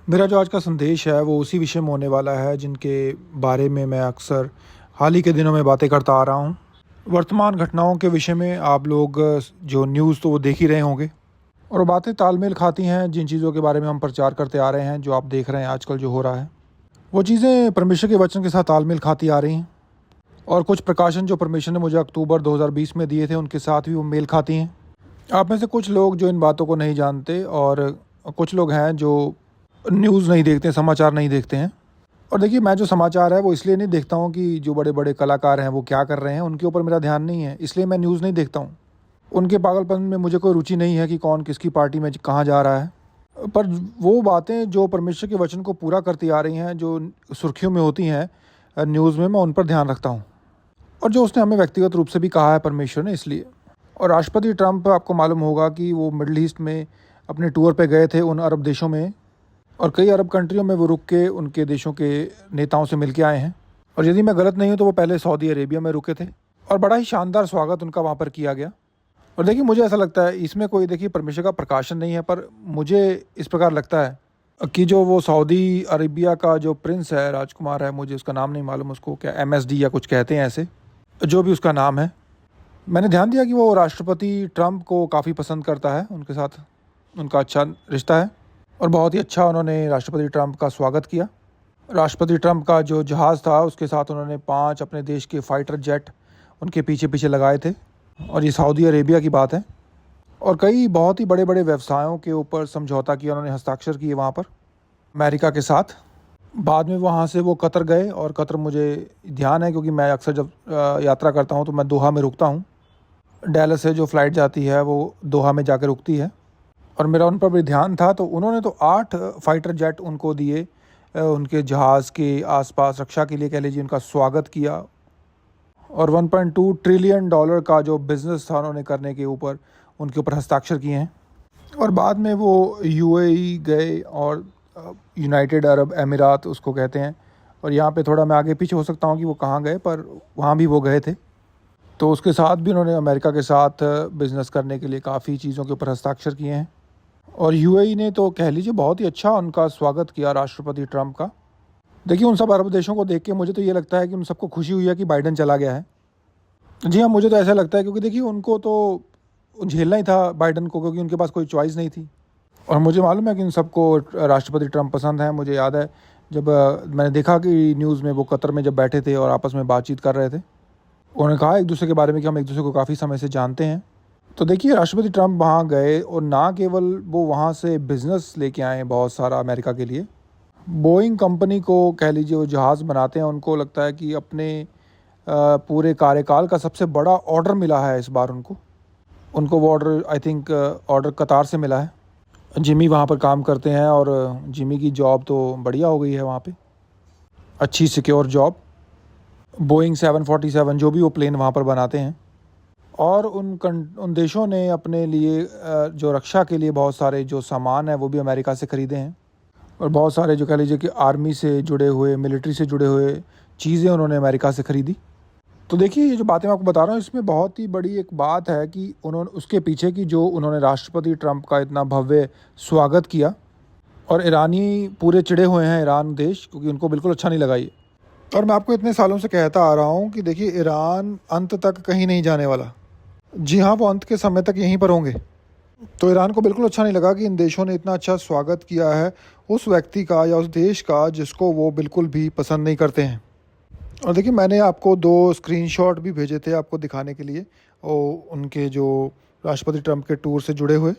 मेरा जो आज का संदेश है वो उसी विषय में होने वाला है जिनके बारे में मैं अक्सर हाल ही के दिनों में बातें करता आ रहा हूँ। वर्तमान घटनाओं के विषय में आप लोग जो न्यूज़ तो वो देख ही रहे होंगे और वो बातें तालमेल खाती हैं जिन चीज़ों के बारे में हम प्रचार करते आ रहे हैं। जो आप देख रहे हैं आजकल जो हो रहा है वो चीज़ें परमेश्वर के वचन के साथ तालमेल खाती आ रही हैं और कुछ प्रकाशन जो परमेश्वर ने मुझे अक्टूबर 2020 में दिए थे उनके साथ भी वो मेल खाती हैं। आप में से कुछ लोग जो इन बातों को नहीं जानते और कुछ लोग हैं जो न्यूज़ नहीं देखते, समाचार नहीं देखते हैं। और देखिए, मैं जो समाचार है वो इसलिए नहीं देखता हूँ कि जो बड़े बड़े कलाकार हैं वो क्या कर रहे हैं, उनके ऊपर मेरा ध्यान नहीं है, इसलिए मैं न्यूज़ नहीं देखता हूँ। उनके पागलपन में मुझे कोई रुचि नहीं है कि कौन किसकी पार्टी में कहाँ जा रहा है। पर वो बातें जो परमेश्वर के वचन को पूरा करती आ रही हैं, जो सुर्खियों में होती हैं न्यूज़ में, मैं उन पर ध्यान रखता हूँ। और जो उसने हमें व्यक्तिगत रूप से भी कहा है परमेश्वर ने, इसलिए। और राष्ट्रपति ट्रंप, आपको मालूम होगा कि वो मिडल ईस्ट में अपने टूर पे गए थे, उन अरब देशों में, और कई अरब कंट्रियों में वो रुक के उनके देशों के नेताओं से मिल के आए हैं। और यदि मैं गलत नहीं हूँ तो वो पहले सऊदी अरेबिया में रुके थे और बड़ा ही शानदार स्वागत उनका वहाँ पर किया गया। और देखिए, मुझे ऐसा लगता है, इसमें कोई देखिए परमेश्वर का प्रकाशन नहीं है, पर मुझे इस प्रकार लगता है कि जो वो सऊदी अरेबिया का जो प्रिंस है, राजकुमार है, मुझे उसका नाम नहीं मालूम, उसको क्या MSD या कुछ कहते हैं ऐसे, जो भी उसका नाम है, मैंने ध्यान दिया कि वो राष्ट्रपति ट्रंप को काफ़ी पसंद करता है, उनके साथ उनका अच्छा रिश्ता है और बहुत ही अच्छा उन्होंने राष्ट्रपति ट्रंप का स्वागत किया। राष्ट्रपति ट्रंप का जो जहाज़ था उसके साथ उन्होंने 5 अपने देश के फाइटर जेट उनके पीछे पीछे लगाए थे, और ये सऊदी अरेबिया की बात है। और कई बहुत ही बड़े बड़े व्यवसायों के ऊपर समझौता किया, उन्होंने हस्ताक्षर किए वहाँ पर अमेरिका के साथ। बाद में वहाँ से वो कतर गए, और कतर मुझे ध्यान है क्योंकि मैं अक्सर जब यात्रा करता हूँ तो मैं दोहा में रुकता हूँ। डैलस से जो फ़्लाइट जाती है वो दोहा में जाकर रुकती है, और मेरा उन पर भी ध्यान था। तो उन्होंने तो 8 फाइटर जेट उनको दिए, उनके जहाज़ के आसपास रक्षा के लिए, कह लीजिए, उनका स्वागत किया। और $1.2 ट्रिलियन का जो बिज़नेस था उन्होंने करने के ऊपर उनके ऊपर हस्ताक्षर किए हैं। और बाद में वो UAE गए, और यूनाइटेड अरब अमीरात उसको कहते हैं। और यहाँ पे थोड़ा मैं आगे पीछे हो सकता हूँ कि वो कहाँ गए, पर वहाँ भी वो गए थे। तो उसके साथ भी उन्होंने अमेरिका के साथ बिज़नेस करने के लिए काफ़ी चीज़ों के ऊपर हस्ताक्षर किए हैं। और UAE ने तो कह लीजिए बहुत ही अच्छा उनका स्वागत किया राष्ट्रपति ट्रंप का। देखिए, उन सब अरब देशों को देख के मुझे तो ये लगता है कि उन सबको खुशी हुई है कि बाइडन चला गया है। जी हाँ, मुझे तो ऐसा लगता है, क्योंकि देखिए उनको तो झेलना ही था बाइडन को, क्योंकि उनके पास कोई चॉइस नहीं थी। और मुझे मालूम है कि इन सबको राष्ट्रपति ट्रंप पसंद है। मुझे याद है जब मैंने देखा कि न्यूज़ में वो कतर में जब बैठे थे और आपस में बातचीत कर रहे थे, उन्होंने कहा एक दूसरे के बारे में कि हम एक दूसरे को काफ़ी समय से जानते हैं। तो देखिए, राष्ट्रपति ट्रंप वहाँ गए, और ना केवल वो वहाँ से बिज़नेस लेके आए बहुत सारा अमेरिका के लिए। बोइंग कंपनी को, कह लीजिए, वो जहाज़ बनाते हैं, उनको लगता है कि अपने पूरे कार्यकाल का सबसे बड़ा ऑर्डर मिला है इस बार उनको वो ऑर्डर, आई थिंक ऑर्डर कतार से मिला है। जिमी वहाँ पर काम करते हैं, और जिमी की जॉब तो बढ़िया हो गई है वहाँ पे, अच्छी सिक्योर जॉब। बोइंग 747 जो भी वो प्लेन वहाँ पर बनाते हैं। और उन देशों ने अपने लिए जो रक्षा के लिए बहुत सारे जो सामान है वो भी अमेरिका से ख़रीदे हैं, और बहुत सारे जो कह लीजिए कि आर्मी से जुड़े हुए, मिलिट्री से जुड़े हुए चीज़ें उन्होंने अमेरिका से ख़रीदी। तो देखिए, ये जो बातें मैं आपको बता रहा हूँ, इसमें बहुत ही बड़ी एक बात है कि उन्होंने उसके पीछे की जो उन्होंने राष्ट्रपति ट्रंप का इतना भव्य स्वागत किया। और ईरानी पूरे चिढ़े हुए हैं, ईरान देश, क्योंकि उनको बिल्कुल अच्छा नहीं लगा ये। और मैं आपको इतने सालों से कहता आ रहा हूँ कि देखिए, ईरान अंत तक कहीं नहीं जाने वाला। जी हाँ, वो अंत के समय तक यहीं पर होंगे। तो ईरान को बिल्कुल अच्छा नहीं लगा कि इन देशों ने इतना अच्छा स्वागत किया है उस व्यक्ति का या उस देश का जिसको वो बिल्कुल भी पसंद नहीं करते हैं। और देखिए, मैंने आपको 2 स्क्रीनशॉट भी भेजे थे आपको दिखाने के लिए, और उनके जो राष्ट्रपति ट्रंप के टूर से जुड़े हुए।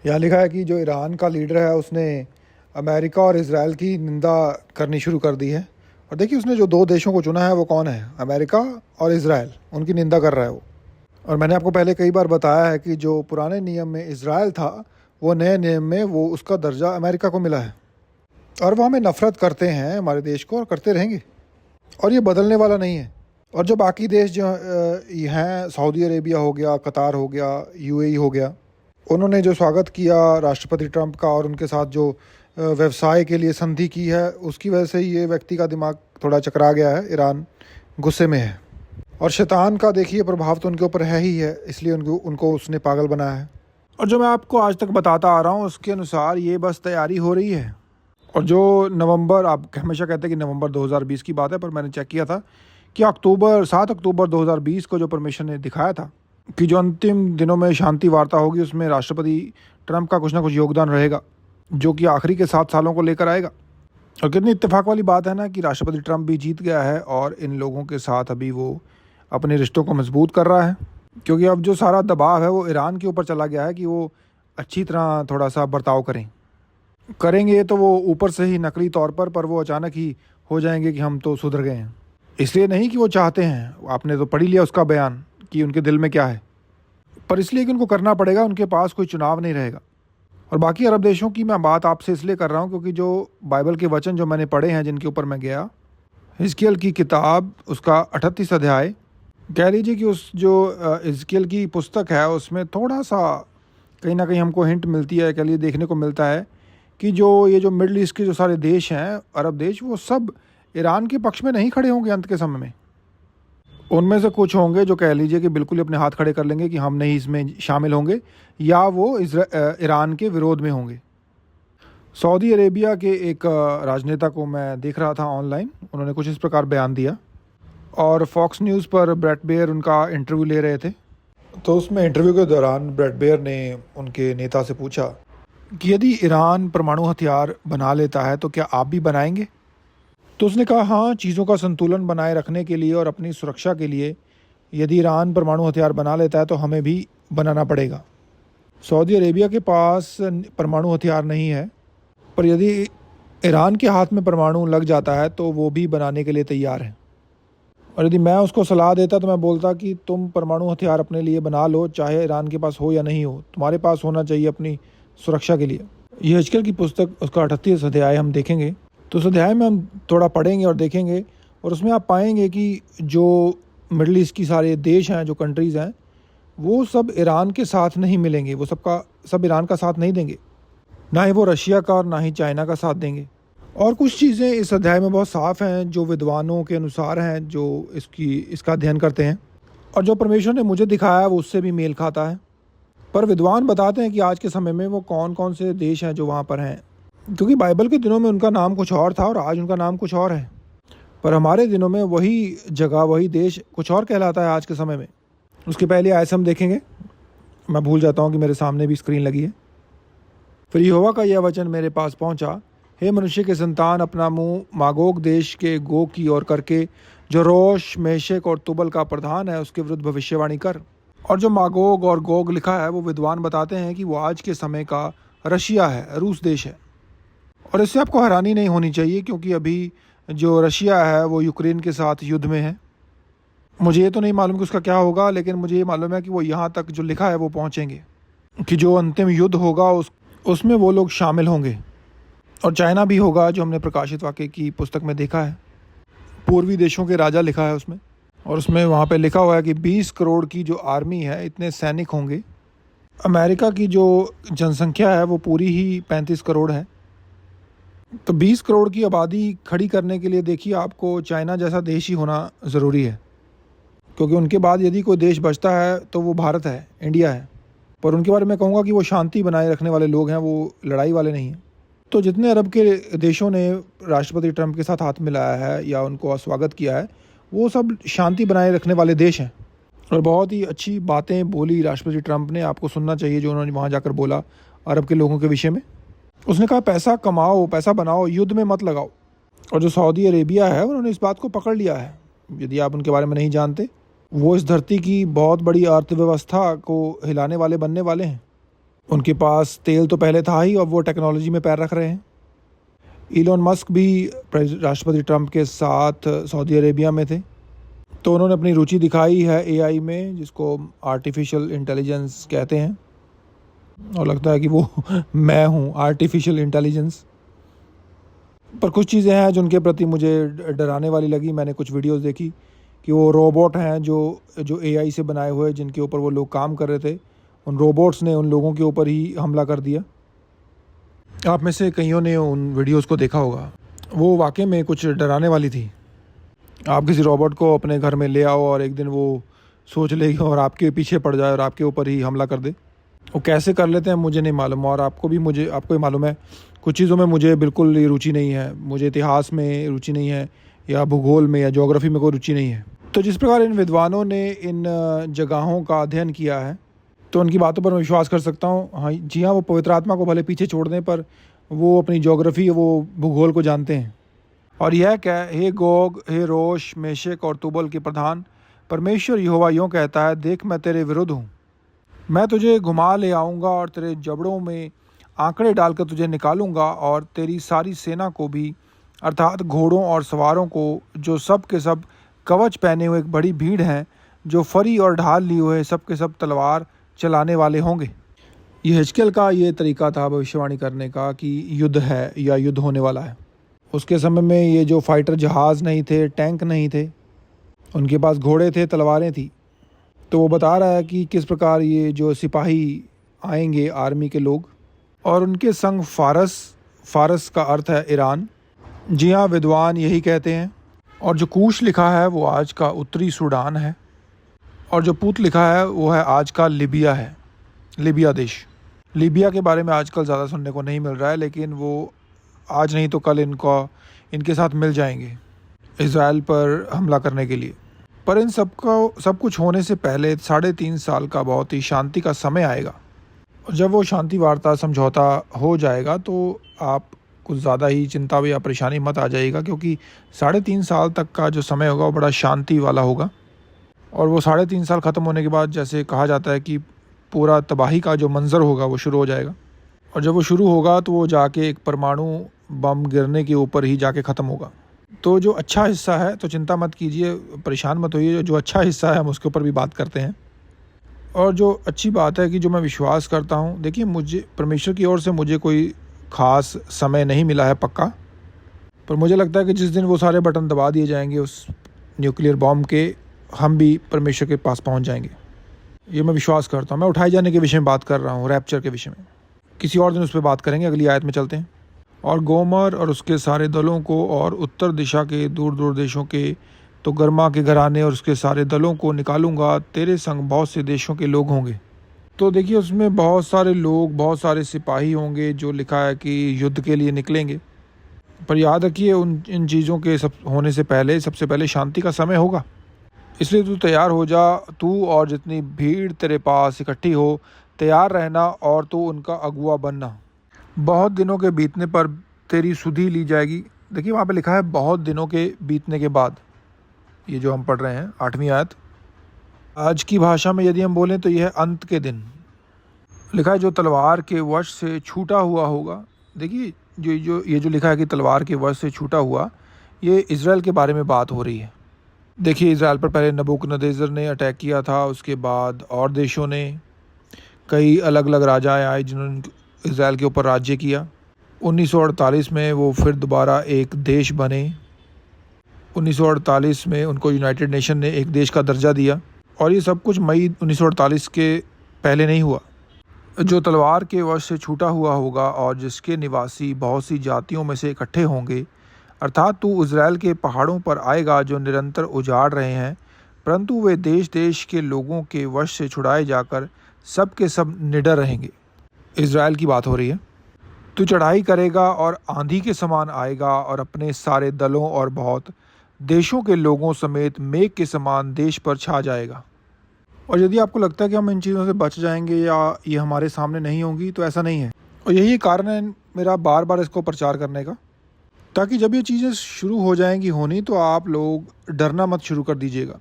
यहाँ लिखा है कि जो ईरान का लीडर है उसने अमेरिका और इज़राइल की निंदा करनी शुरू कर दी है। और देखिए, उसने जो 2 देशों को चुना है वो कौन है? अमेरिका और इज़राइल, उनकी निंदा कर रहा है वो। और मैंने आपको पहले कई बार बताया है कि जो पुराने नियम में इज़राइल था, वो नए नियम में वो उसका दर्जा अमेरिका को मिला है। और वो हमें नफ़रत करते हैं, हमारे देश को, और करते रहेंगे, और ये बदलने वाला नहीं है। और जो बाकी देश जो हैं, सऊदी अरेबिया हो गया, कतार हो गया, UAE हो गया, उन्होंने जो स्वागत किया राष्ट्रपति ट्रंप का, और उनके साथ जो व्यवसाय के लिए संधि की है, उसकी वजह से ये व्यक्ति का दिमाग थोड़ा चकरा गया है। ईरान गुस्से में है, और शैतान का देखिए प्रभाव तो उनके ऊपर है ही है, इसलिए उनको उसने पागल बनाया है। और जो मैं आपको आज तक बताता आ रहा हूँ उसके अनुसार ये बस तैयारी हो रही है। और जो नवंबर, आप हमेशा कहते हैं कि नवंबर 2020 की बात है, पर मैंने चेक किया था कि 7 अक्टूबर 2020 को जो परमेश्वर ने दिखाया था कि जो अंतिम दिनों में शांति वार्ता होगी उसमें राष्ट्रपति ट्रंप का कुछ ना कुछ योगदान रहेगा, जो कि आखिरी के 7 सालों को लेकर आएगा। और कितनी इत्तेफाक वाली बात है ना कि राष्ट्रपति ट्रंप भी जीत गया है और इन लोगों के साथ अभी वो अपने रिश्तों को मजबूत कर रहा है, क्योंकि अब जो सारा दबाव है वो ईरान के ऊपर चला गया है कि वो अच्छी तरह थोड़ा सा बर्ताव करेंगे तो वो ऊपर से ही नकली तौर पर वो अचानक ही हो जाएंगे कि हम तो सुधर गए हैं। इसलिए नहीं कि वो चाहते हैं, आपने तो पढ़ ही लिया उसका बयान कि उनके दिल में क्या है, पर इसलिए कि उनको करना पड़ेगा, उनके पास कोई चुनाव नहीं रहेगा। और बाकी अरब देशों की मैं बात आपसे इसलिए कर रहा हूँ क्योंकि जो बाइबल के वचन जो मैंने पढ़े हैं, जिनके ऊपर मैं गया, हिजकिय्याल की किताब उसका 38 अध्याय, कह लीजिए कि उस जो हिजकिय्याल की पुस्तक है उसमें थोड़ा सा कहीं ना कहीं हमको हिंट मिलती है, कह लीजिए देखने को मिलता है कि ये जो मिडल ईस्ट के जो सारे देश हैं, अरब देश, वो सब ईरान के पक्ष में नहीं खड़े होंगे अंत के समय में। उनमें से कुछ होंगे जो कह लीजिए कि बिल्कुल ही अपने हाथ खड़े कर लेंगे कि हम नहीं इसमें शामिल होंगे, या वो ईरान के विरोध में होंगे। सऊदी अरेबिया के एक राजनेता को मैं देख रहा था ऑनलाइन, उन्होंने कुछ इस प्रकार बयान दिया और फॉक्स न्यूज़ पर ब्रैड बेयर उनका इंटरव्यू ले रहे थे। तो उसमें इंटरव्यू के दौरान ब्रैड बेयर ने उनके नेता से पूछा कि यदि ईरान परमाणु हथियार बना लेता है तो क्या आप भी बनाएंगे? तो उसने कहा हाँ, चीज़ों का संतुलन बनाए रखने के लिए और अपनी सुरक्षा के लिए यदि ईरान परमाणु हथियार बना लेता है तो हमें भी बनाना पड़ेगा। सऊदी अरेबिया के पास परमाणु हथियार नहीं है, पर यदि ईरान के हाथ में परमाणु लग जाता है तो वो भी बनाने के लिए तैयार है। और यदि मैं उसको सलाह देता तो मैं बोलता कि तुम परमाणु हथियार अपने लिए बना लो, चाहे ईरान के पास हो या नहीं हो, तुम्हारे पास होना चाहिए अपनी सुरक्षा के लिए। ये हिजकिय्याल की पुस्तक उसका 38 अध्याय हम देखेंगे, तो उस अध्याय में हम थोड़ा पढ़ेंगे और देखेंगे, और उसमें आप पाएंगे कि जो मिडल ईस्ट की सारे देश हैं, जो कंट्रीज़ हैं, वो सब ईरान के साथ नहीं मिलेंगे, वो सब ईरान का साथ नहीं देंगे, ना ही वो रशिया का और ना ही चाइना का साथ देंगे। और कुछ चीज़ें इस अध्याय में बहुत साफ़ हैं जो विद्वानों के अनुसार हैं, जो इसका अध्ययन करते हैं, और जो परमेश्वर ने मुझे दिखाया वो उससे भी मेल खाता है। पर विद्वान बताते हैं कि आज के समय में वो कौन कौन से देश हैं जो वहाँ पर हैं, क्योंकि बाइबल के दिनों में उनका नाम कुछ और था और आज उनका नाम कुछ और है, पर हमारे दिनों में वही जगह, वही देश कुछ और कहलाता है आज के समय में। उसके पहले आयत हम देखेंगे, मैं भूल जाता हूँ कि मेरे सामने भी स्क्रीन लगी है। फिर यहोवा का यह वचन मेरे पास पहुँचा, हे मनुष्य के संतान, अपना मुंह मागोग देश के गोग की ओर करके, जो रोश, मेशेक और तुबल का प्रधान है, उसके विरुद्ध भविष्यवाणी कर। और जो मागोग और गोग लिखा है वो विद्वान बताते हैं कि वो आज के समय का रशिया है, रूस देश है। और इससे आपको हैरानी नहीं होनी चाहिए, क्योंकि अभी जो रशिया है वो यूक्रेन के साथ युद्ध में है। मुझे ये तो नहीं मालूम कि उसका क्या होगा, लेकिन मुझे ये मालूम है कि वो यहाँ तक जो लिखा है वो पहुँचेंगे, कि जो अंतिम युद्ध होगा उसमें वो लोग शामिल होंगे। और चाइना भी होगा, जो हमने प्रकाशित वाक्य की पुस्तक में देखा है, पूर्वी देशों के राजा लिखा है उसमें। और उसमें वहाँ पे लिखा हुआ है कि 20 करोड़ की जो आर्मी है, इतने सैनिक होंगे। अमेरिका की जो जनसंख्या है वो पूरी ही 35 करोड़ है, तो 20 करोड़ की आबादी खड़ी करने के लिए देखिए आपको चाइना जैसा देश ही होना ज़रूरी है, क्योंकि उनके बाद यदि कोई देश बचता है तो वो भारत है, इंडिया है। पर उनके बारे में कहूँगा कि वो शांति बनाए रखने वाले लोग हैं, वो लड़ाई वाले नहीं हैं। तो जितने अरब के देशों ने राष्ट्रपति ट्रंप के साथ हाथ मिलाया है या उनको स्वागत किया है, वो सब शांति बनाए रखने वाले देश हैं। और बहुत ही अच्छी बातें बोली राष्ट्रपति ट्रंप ने, आपको सुनना चाहिए जो उन्होंने वहाँ जाकर बोला अरब के लोगों के विषय में। उसने कहा पैसा कमाओ, पैसा बनाओ, युद्ध में मत लगाओ। और जो सऊदी अरेबिया है उन्होंने इस बात को पकड़ लिया है। यदि आप उनके बारे में नहीं जानते, वो इस धरती की बहुत बड़ी अर्थव्यवस्था को हिलाने वाले बनने वाले हैं। उनके पास तेल तो पहले था ही, और वो टेक्नोलॉजी में पैर रख रहे हैं। इलॉन मस्क भी राष्ट्रपति ट्रंप के साथ सऊदी अरेबिया में थे, तो उन्होंने अपनी रुचि दिखाई है एआई में, जिसको आर्टिफिशियल इंटेलिजेंस कहते हैं। और लगता है कि वो मैं हूँ आर्टिफिशियल इंटेलिजेंस। पर कुछ चीज़ें हैं जो उनके प्रति मुझे डराने वाली लगी। मैंने कुछ वीडियोस देखी कि वो रोबोट हैं जो एआई से बनाए हुए, जिनके ऊपर वो लोग काम कर रहे थे, उन रोबोट्स ने उन लोगों के ऊपर ही हमला कर दिया। आप में से कईयों ने उन वीडियोस को देखा होगा, वो वाकई में कुछ डराने वाली थी। आप किसी रोबोट को अपने घर में ले आओ और एक दिन वो सोच लेगी और आपके पीछे पड़ जाए और आपके ऊपर ही हमला कर दे। वो कैसे कर लेते हैं मुझे नहीं मालूम, और आपको ही मालूम है कुछ चीज़ों में मुझे बिल्कुल ही रुचि नहीं है। मुझे इतिहास में रुचि नहीं है, या भूगोल में या ज्योग्राफी में कोई रुचि नहीं है। तो जिस प्रकार इन विद्वानों ने इन जगहों का अध्ययन किया है, तो उनकी बातों पर मैं विश्वास कर सकता हूँ। हाँ जी हाँ, वो पवित्र आत्मा को भले पीछे छोड़ दें, पर वो अपनी ज्योग्राफी, वो भूगोल को जानते हैं। और यह क्या, हे गोग, हे रोश, मेशेक और तुबल के प्रधान, परमेश्वर यहोवा यूँ कहता है, देख मैं तेरे विरुद्ध हूँ। मैं तुझे घुमा ले आऊँगा और तेरे जबड़ों में आंकड़े डालकर तुझे निकालूंगा, और तेरी सारी सेना को भी, अर्थात घोड़ों और सवारों को, जो सब के सब कवच पहने हुए एक बड़ी भीड़ हैं, जो फरी और ढाल लिए हुए सब के सब तलवार चलाने वाले होंगे। ये हिजकिय्याह का ये तरीका था भविष्यवाणी करने का कि युद्ध है या युद्ध होने वाला है। उसके समय में ये जो फाइटर जहाज़ नहीं थे, टैंक नहीं थे, उनके पास घोड़े थे, तलवारें थी। तो वो बता रहा है कि किस प्रकार ये जो सिपाही आएंगे, आर्मी के लोग, और उनके संग फारस का अर्थ है ईरान। जी हाँ, विद्वान यही कहते हैं। और जो कूश लिखा है वो आज का उत्तरी सूडान है, और जो पूत लिखा है वो है आज का लिबिया है, लिबिया देश। लिबिया के बारे में आजकल ज़्यादा सुनने को नहीं मिल रहा है, लेकिन वो आज नहीं तो कल इनके साथ मिल जाएंगे इज़राइल पर हमला करने के लिए। पर इन सब कुछ होने से पहले 3.5 साल का बहुत ही शांति का समय आएगा। और जब वो शांति वार्ता समझौता हो जाएगा तो आप कुछ ज़्यादा ही चिंता या परेशानी मत आ जाएगा, क्योंकि 3.5 साल तक का जो समय होगा वो बड़ा शांति वाला होगा। और वो 3.5 साल ख़त्म होने के बाद, जैसे कहा जाता है कि पूरा तबाही का जो मंज़र होगा वो शुरू हो जाएगा। और जब वो शुरू होगा तो वो जाके एक परमाणु बम गिरने के ऊपर ही जाके ख़त्म होगा। तो जो अच्छा हिस्सा है, तो चिंता मत कीजिए, परेशान मत होइए, जो अच्छा हिस्सा है हम उसके ऊपर भी बात करते हैं। और जो अच्छी बात है कि जो मैं विश्वास करता हूँ, देखिए मुझे परमेश्वर की ओर से मुझे कोई ख़ास समय नहीं मिला है पक्का, पर मुझे लगता है कि जिस दिन वो सारे बटन दबा दिए जाएंगे उस न्यूक्लियर बॉम्ब के, हम भी परमेश्वर के पास पहुँच जाएंगे। ये मैं विश्वास करता हूँ। मैं उठाए जाने के विषय में बात कर रहा हूँ, रैप्चर के विषय में। किसी और दिन उस पर बात करेंगे। अगली आयत में चलते हैं। और गोमर और उसके सारे दलों को, और उत्तर दिशा के दूर दूर देशों के, तो गर्मा के घराने और उसके सारे दलों को निकालूंगा। तेरे संग बहुत से देशों के लोग होंगे। तो देखिए उसमें बहुत सारे लोग, बहुत सारे सिपाही होंगे, जो लिखा है कि युद्ध के लिए निकलेंगे। पर याद रखिए, इन चीज़ों के सब होने से पहले, सबसे पहले शांति का समय होगा। इसलिए तू तैयार हो जा, तू और जितनी भीड़ तेरे पास इकट्ठी हो, तैयार रहना, और तू उनका अगुआ बनना। बहुत दिनों के बीतने पर तेरी सुधि ली जाएगी। देखिए वहाँ पे लिखा है बहुत दिनों के बीतने के बाद। ये जो हम पढ़ रहे हैं 8वीं आयत, आज की भाषा में यदि हम बोलें तो यह है अंत के दिन। लिखा है जो तलवार के वश से छूटा हुआ होगा। देखिए ये जो लिखा है कि तलवार के वश से छूटा हुआ, ये इज़राइल के बारे में बात हो रही है। देखिए इज़राइल पर पहले नबूकदनेस्सर ने अटैक किया था, उसके बाद और देशों ने, कई अलग अलग राजाएँ आए जिन्होंने इज़राइल के ऊपर राज्य किया। 1948 में वो फिर दोबारा एक देश बने। 1948 में उनको यूनाइटेड नेशन ने एक देश का दर्जा दिया, और ये सब कुछ मई 1948 के पहले नहीं हुआ। जो तलवार के वश से छूटा हुआ होगा और जिसके निवासी बहुत सी जातियों में से इकट्ठे होंगे, अर्थात तू इज़राइल के पहाड़ों पर आएगा जो निरंतर उजाड़ रहे हैं, परंतु वे देश देश के लोगों के वश से छुड़ाए जाकर सब के सब निडर रहेंगे। इज़राइल की बात हो रही है। तू चढ़ाई करेगा और आंधी के समान आएगा, और अपने सारे दलों और बहुत देशों के लोगों समेत मेघ के समान देश पर छा जाएगा। और यदि आपको लगता है कि हम इन चीज़ों से बच जाएंगे या ये हमारे सामने नहीं होंगी, तो ऐसा नहीं है। और यही कारण है मेरा बार बार इसको प्रचार करने का, ताकि जब ये चीज़ें शुरू हो जाएंगी होनी, तो आप लोग डरना मत शुरू कर दीजिएगा।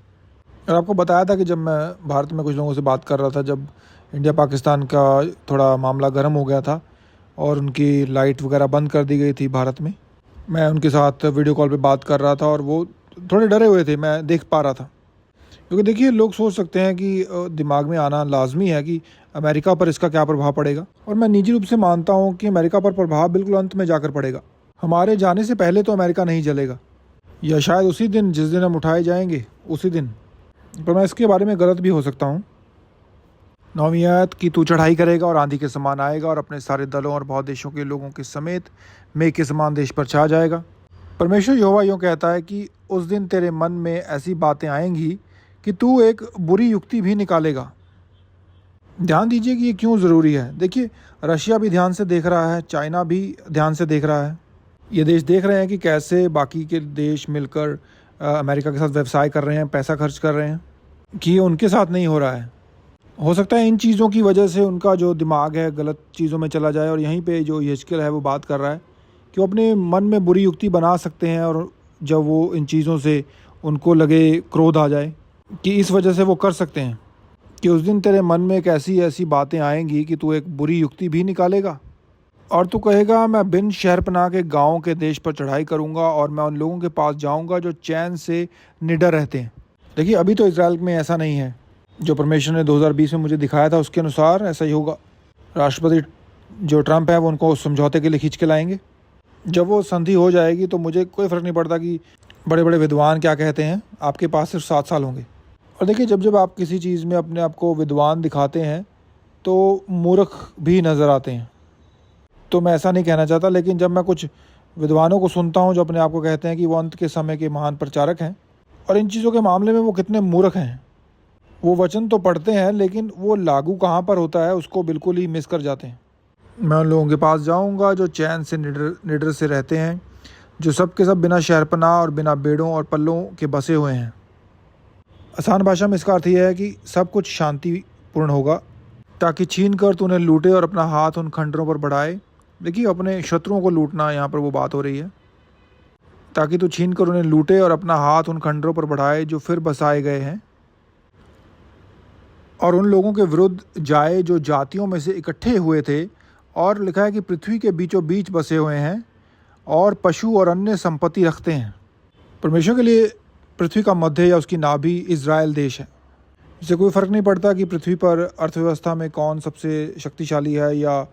और आपको बताया था कि जब मैं भारत में कुछ लोगों से बात कर रहा था, जब इंडिया पाकिस्तान का थोड़ा मामला गर्म हो गया था और उनकी लाइट वगैरह बंद कर दी गई थी भारत में, मैं उनके साथ वीडियो कॉल पे बात कर रहा था, और वो थोड़े डरे हुए थे, मैं देख पा रहा था। क्योंकि देखिए लोग सोच सकते हैं कि दिमाग में आना लाजमी है कि अमेरिका पर इसका क्या प्रभाव पड़ेगा, और मैं निजी रूप से मानता हूँ कि अमेरिका पर प्रभाव बिल्कुल अंत में जाकर पड़ेगा। हमारे जाने से पहले तो अमेरिका नहीं जलेगा, या शायद उसी दिन जिस दिन हम उठाए जाएंगे उसी दिन। पर मैं इसके बारे में गलत भी हो सकता हूँ। 9वीं आयत कि तू चढ़ाई करेगा और आंधी के समान आएगा, और अपने सारे दलों और बहुत देशों के लोगों के समेत मेघ के समान देश पर छा जाएगा। परमेश्वर यहोवा यूँ कहता है कि उस दिन तेरे मन में ऐसी बातें आएंगी कि तू एक बुरी युक्ति भी निकालेगा। ध्यान दीजिए कि ये क्यों ज़रूरी है। देखिए, रशिया भी ध्यान से देख रहा है, चाइना भी ध्यान से देख रहा है। ये देश देख रहे हैं कि कैसे बाकी के देश मिलकर अमेरिका के साथ व्यवसाय कर रहे हैं, पैसा खर्च कर रहे हैं, कि ये उनके साथ नहीं हो रहा है। हो सकता है इन चीज़ों की वजह से उनका जो दिमाग है गलत चीज़ों में चला जाए, और यहीं पे जो यहेजकेल है वो बात कर रहा है कि वो अपने मन में बुरी युक्ति बना सकते हैं, और जब वो इन चीज़ों से उनको लगे, क्रोध आ जाए, कि इस वजह से वो कर सकते हैं कि उस दिन तेरे मन में एक ऐसी ऐसी बातें आएंगी कि तू एक बुरी युक्ति भी निकालेगा, और तू कहेगा मैं बिन शहरपनाह के गाँव के देश पर चढ़ाई करूँगा और मैं उन लोगों के पास जाऊँगा जो चैन से निडर रहते हैं। देखिए, अभी तो इज़राइल में ऐसा नहीं है। जो परमेश्वर ने 2020 में मुझे दिखाया था उसके अनुसार ऐसा ही होगा। राष्ट्रपति जो ट्रंप है वो उनको समझौते के लिए खींच के लाएंगे। जब वो संधि हो जाएगी तो मुझे कोई फ़र्क नहीं पड़ता कि बड़े बड़े विद्वान क्या कहते हैं, आपके पास सिर्फ 7 साल होंगे। और देखिए, जब जब आप किसी चीज़ में अपने आप को विद्वान दिखाते हैं तो मूर्ख भी नज़र आते हैं। तो मैं ऐसा नहीं कहना चाहता, लेकिन जब मैं कुछ विद्वानों को सुनता हूँ जो अपने आप को कहते हैं कि वो अंत के समय के महान प्रचारक हैं, और इन चीज़ों के मामले में वो कितने मूर्ख हैं। वो वचन तो पढ़ते हैं लेकिन वो लागू कहाँ पर होता है उसको बिल्कुल ही मिस कर जाते हैं। मैं उन लोगों के पास जाऊँगा जो चैन से निडर से रहते हैं, जो सब के सब बिना शहरपनाह और बिना बेड़ों और पल्लों के बसे हुए हैं। आसान भाषा में इसका अर्थ यह है कि सब कुछ शांतिपूर्ण होगा, ताकि छीन कर तू उन्हें लूटे और अपना हाथ उन खंडरों पर बढ़ाए। देखिए, अपने शत्रुओं को लूटना, यहाँ पर वो बात हो रही है, ताकि तू छीन कर उन्हें लूटे और अपना हाथ उन खंडरों पर बढ़ाए जो फिर बसाए गए हैं, और उन लोगों के विरुद्ध जाए जो जातियों में से इकट्ठे हुए थे। और लिखा है कि पृथ्वी के बीचों बीच बसे हुए हैं और पशु और अन्य संपत्ति रखते हैं। परमेश्वर के लिए पृथ्वी का मध्य या उसकी नाभि इज़राइल देश है। इससे कोई फ़र्क नहीं पड़ता कि पृथ्वी पर अर्थव्यवस्था में कौन सबसे शक्तिशाली है या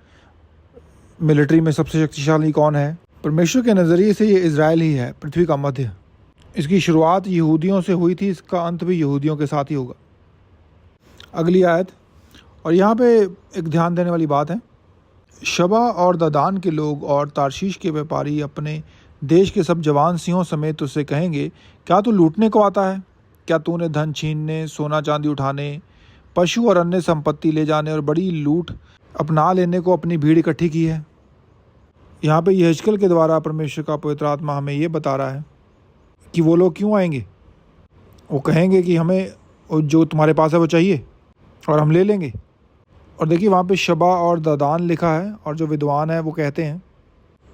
मिलिट्री में सबसे शक्तिशाली कौन है। परमेश्वर के नज़रिए से ये इज़राइल ही है, पृथ्वी का मध्य। इसकी शुरुआत यहूदियों से हुई थी, इसका अंत भी यहूदियों के साथ ही होगा। अगली आयत, और यहाँ पे एक ध्यान देने वाली बात है। शबा और ददान के लोग और तारशीश के व्यापारी अपने देश के सब जवान सिंहों समेत उससे कहेंगे, क्या तू लूटने को आता है? क्या तूने धन छीनने, सोना चांदी उठाने, पशु और अन्य संपत्ति ले जाने और बड़ी लूट अपना लेने को अपनी भीड़ इकट्ठी की है? यहाँ पे यहेजकेल के द्वारा परमेश्वर का पवित्र आत्मा हमें ये बता रहा है कि वो लोग क्यों आएंगे। वो कहेंगे कि हमें जो तुम्हारे पास है वो चाहिए और हम ले लेंगे। और देखिए, वहाँ पे शबा और ददान लिखा है, और जो विद्वान है वो कहते हैं,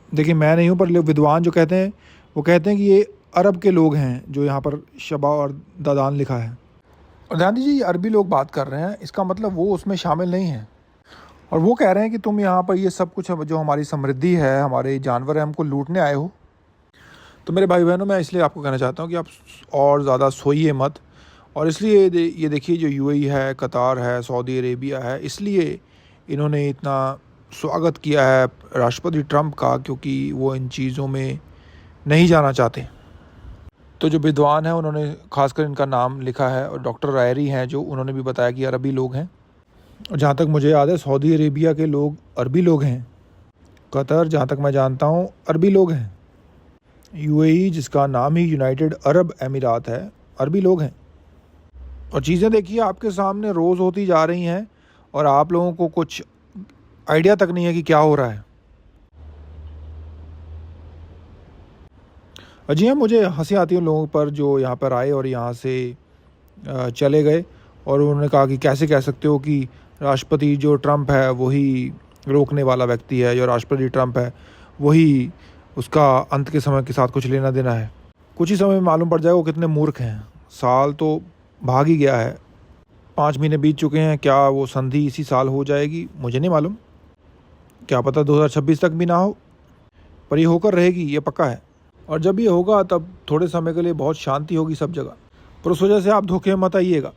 देखिए मैं नहीं हूँ पर विद्वान जो कहते हैं वो कहते हैं कि ये अरब के लोग हैं जो यहाँ पर शबा और ददान लिखा है। और ध्यान दीजिए, ये अरबी लोग बात कर रहे हैं, इसका मतलब वो उसमें शामिल नहीं है। और वो कह रहे हैं कि तुम यहाँ पर ये सब कुछ जो हमारी समृद्धि है, हमारे जानवर है, हमको लूटने आए हो। तो मेरे भाई बहनों, मैं इसलिए आपको कहना चाहता हूँ कि आप और ज़्यादा सोइए मत। और इसलिए ये देखिए, जो यूएई है, कतार है, सऊदी अरेबिया है, इसलिए इन्होंने इतना स्वागत किया है राष्ट्रपति ट्रंप का, क्योंकि वो इन चीज़ों में नहीं जाना चाहते। तो जो विद्वान हैं उन्होंने खासकर इनका नाम लिखा है, और डॉक्टर रायरी हैं जो उन्होंने भी बताया कि अरबी लोग हैं। और जहाँ तक मुझे याद है, सऊदी अरेबिया के लोग अरबी लोग हैं। कतर, जहाँ तक मैं जानता हूँ, अरबी लोग हैं। यूएई, जिसका नाम ही यूनाइटेड अरब अमीरात है, अरबी लोग हैं। और चीज़ें देखिए आपके सामने रोज़ होती जा रही हैं, और आप लोगों को कुछ आइडिया तक नहीं है कि क्या हो रहा है। जी हाँ, मुझे हंसी आती है उन लोगों पर जो यहाँ पर आए और यहाँ से चले गए, और उन्होंने कहा कि कैसे कह सकते हो कि राष्ट्रपति जो ट्रंप है वही रोकने वाला व्यक्ति है, जो राष्ट्रपति ट्रंप है वही उसका अंत के समय के साथ कुछ लेना देना है। कुछ ही समय में मालूम पड़ जाएगा वो कितने मूर्ख हैं। साल तो भाग ही गया है, 5 महीने बीत चुके हैं। क्या वो संधि इसी साल हो जाएगी? मुझे नहीं मालूम, क्या पता 2026 तक भी ना हो, पर ये होकर रहेगी, ये पक्का है। और जब ये होगा तब थोड़े समय के लिए बहुत शांति होगी सब जगह, पर उस वजह से आप धोखे मत आइएगा।